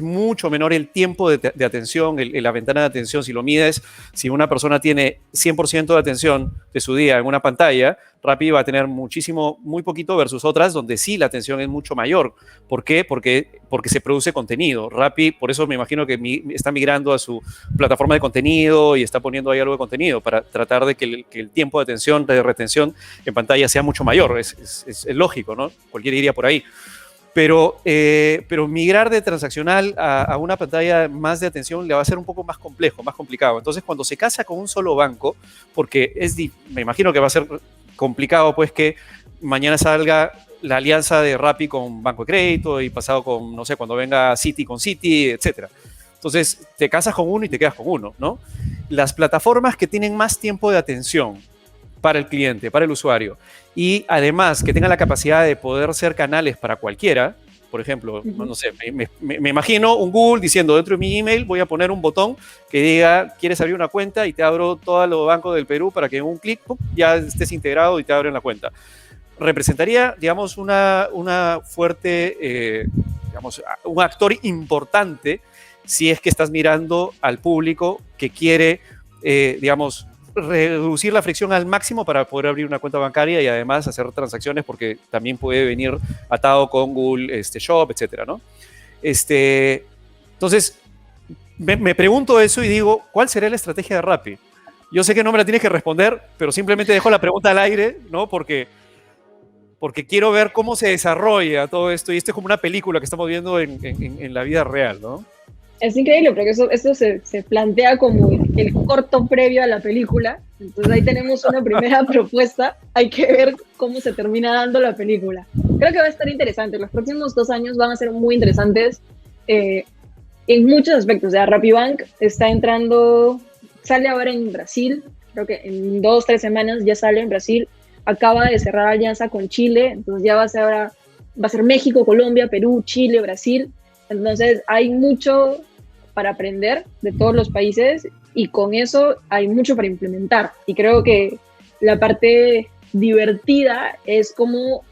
mucho menor el tiempo de atención, la ventana de atención. Si lo mides, si una persona tiene 100% de atención de su día en una pantalla, Rappi va a tener muy poquito versus otras donde sí la atención es mucho mayor. ¿Por qué? Porque se produce contenido. Rappi, por eso me imagino que está migrando a su plataforma de contenido y está poniendo ahí algo de contenido para tratar de que el tiempo de atención, de retención en pantalla sea mucho mayor. Es lógico, ¿no? Cualquiera iría por ahí. Pero migrar de transaccional a una pantalla más de atención le va a ser un poco más complejo, más complicado. Entonces, cuando se casa con un solo banco, porque me imagino que va a ser complicado, pues, que mañana salga la alianza de Rappi con Banco de Crédito y pasado con, no sé, cuando venga Citi con Citi, etc. Entonces, te casas con uno y te quedas con uno, ¿no? Las plataformas que tienen más tiempo de atención para el cliente, para el usuario, y además que tengan la capacidad de poder ser canales para cualquiera. Por ejemplo, no sé, me imagino un Google diciendo, dentro de mi email voy a poner un botón que diga, ¿quieres abrir una cuenta? Y te abro todos los bancos del Perú para que en un clic ya estés integrado y te abren la cuenta. Representaría, digamos, una fuerte, digamos, un actor importante si es que estás mirando al público que quiere, digamos, reducir la fricción al máximo para poder abrir una cuenta bancaria y además hacer transacciones, porque también puede venir atado con Google Shop, etcétera, ¿no? Entonces, me pregunto eso y digo, ¿cuál sería la estrategia de Rappi? Yo sé que no me la tienes que responder, pero simplemente dejo la pregunta al aire, ¿no? Porque quiero ver cómo se desarrolla todo esto, y esto es como una película que estamos viendo en la vida real, ¿no? Es increíble porque esto se plantea como el corto previo a la película. Entonces ahí tenemos una primera propuesta. Hay que ver cómo se termina dando la película. Creo que va a estar interesante. Los próximos 2 años van a ser muy interesantes en muchos aspectos. O sea, RappiBank está entrando, sale ahora en Brasil. Creo que en 2 o 3 semanas ya sale en Brasil. Acaba de cerrar alianza con Chile. Entonces ya va a ser México, Colombia, Perú, Chile, Brasil. Entonces hay mucho para aprender de todos los países y con eso hay mucho para implementar. Y creo que la parte divertida es cómo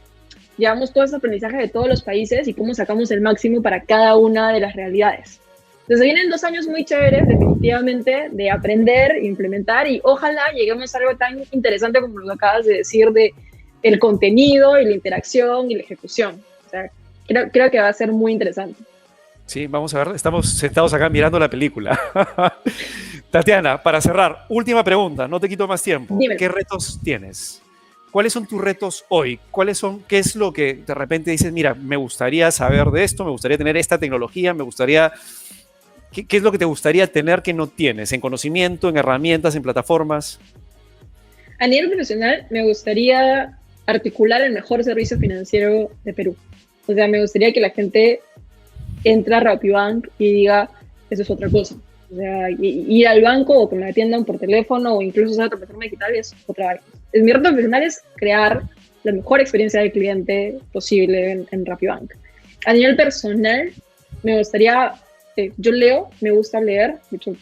llevamos todo ese aprendizaje de todos los países y cómo sacamos el máximo para cada una de las realidades. Entonces vienen 2 años muy chéveres, definitivamente, de aprender, implementar y ojalá lleguemos a algo tan interesante como lo que acabas de decir de el contenido y la interacción y la ejecución. O sea, creo que va a ser muy interesante. Sí, vamos a ver, estamos sentados acá mirando la película. Tatiana, para cerrar, última pregunta, no te quito más tiempo. Dímelo. ¿Qué retos tienes? ¿Cuáles son tus retos hoy? ¿Qué es lo que de repente dices, mira, me gustaría saber de esto, me gustaría tener esta tecnología, ¿qué es lo que te gustaría tener que no tienes? ¿En conocimiento, en herramientas, en plataformas? A nivel profesional, me gustaría articular el mejor servicio financiero de Perú. O sea, me gustaría que la gente entre a RappiBank y diga, eso es otra cosa. O sea, ir al banco o que me atiendan por teléfono o incluso usar otra plataforma digital es otra vaina. Mi reto profesional es crear la mejor experiencia del cliente posible en RappiBank. A nivel personal, me gustaría, yo leo, me gusta leer, de hecho,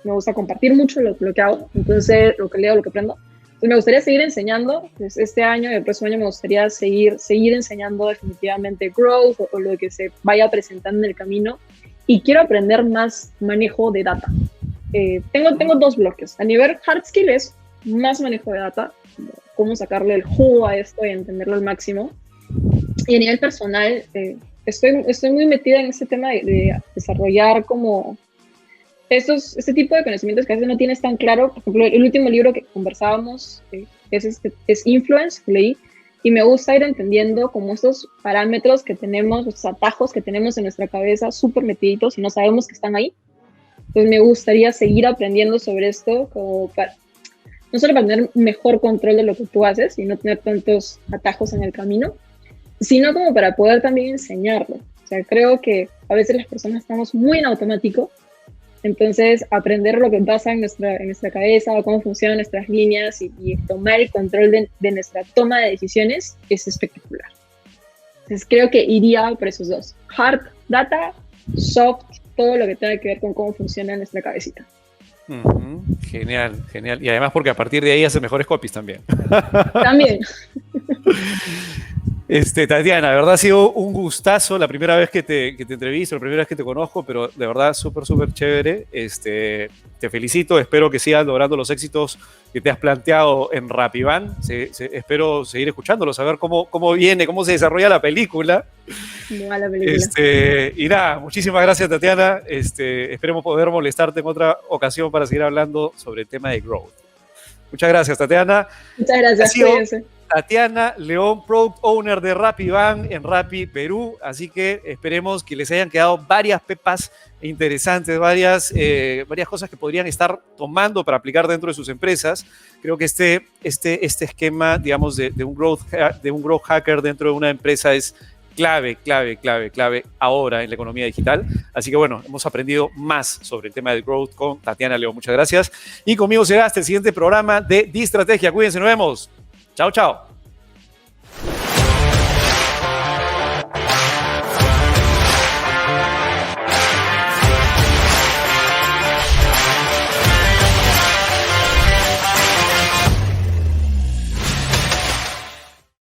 me gusta compartir mucho lo que hago, entonces lo que leo, lo que aprendo. Entonces, me gustaría seguir enseñando. Pues, este año y el próximo año me gustaría seguir enseñando definitivamente growth o lo que se vaya presentando en el camino. Y quiero aprender más manejo de data. Tengo 2 bloques. A nivel hard skill es más manejo de data, cómo sacarle el jugo a esto y entenderlo al máximo. Y a nivel personal, estoy muy metida en este tema de desarrollar como este tipo de conocimientos que a veces no tienes tan claro. Por ejemplo, el último libro que conversábamos es Influence, que leí, y me gusta ir entendiendo como estos parámetros que tenemos, estos atajos que tenemos en nuestra cabeza súper metiditos y no sabemos que están ahí. Entonces me gustaría seguir aprendiendo sobre esto, como para, no solo para tener mejor control de lo que tú haces y no tener tantos atajos en el camino, sino como para poder también enseñarlo. O sea, creo que a veces las personas estamos muy en automático. Entonces, aprender lo que pasa en nuestra cabeza, cómo funcionan nuestras líneas y tomar el control de nuestra toma de decisiones es espectacular. Entonces, creo que iría por esos 2. Hard data, soft, todo lo que tenga que ver con cómo funciona nuestra cabecita. Genial, genial. Y además porque a partir de ahí hace mejores copies también. También. Tatiana, de verdad ha sido un gustazo la primera vez que te entrevisto, la primera vez que te conozco, pero de verdad súper, súper chévere. Te felicito, espero que sigas logrando los éxitos que te has planteado en RappiBank. Espero seguir escuchándolo, saber cómo viene, cómo se desarrolla la película. La película. Y nada, muchísimas gracias, Tatiana. Esperemos poder molestarte en otra ocasión para seguir hablando sobre el tema de growth. Muchas gracias, Tatiana. Muchas gracias, cuídense. Tatiana León, Product Owner de RappiBank en Rappi Perú. Así que esperemos que les hayan quedado varias pepas interesantes, varias cosas que podrían estar tomando para aplicar dentro de sus empresas. Creo que este esquema, digamos, de un growth hacker dentro de una empresa es clave ahora en la economía digital. Así que bueno, hemos aprendido más sobre el tema del growth con Tatiana León. Muchas gracias. Y conmigo será hasta el siguiente programa de Distrategia. Cuídense, nos vemos. Chao, chao.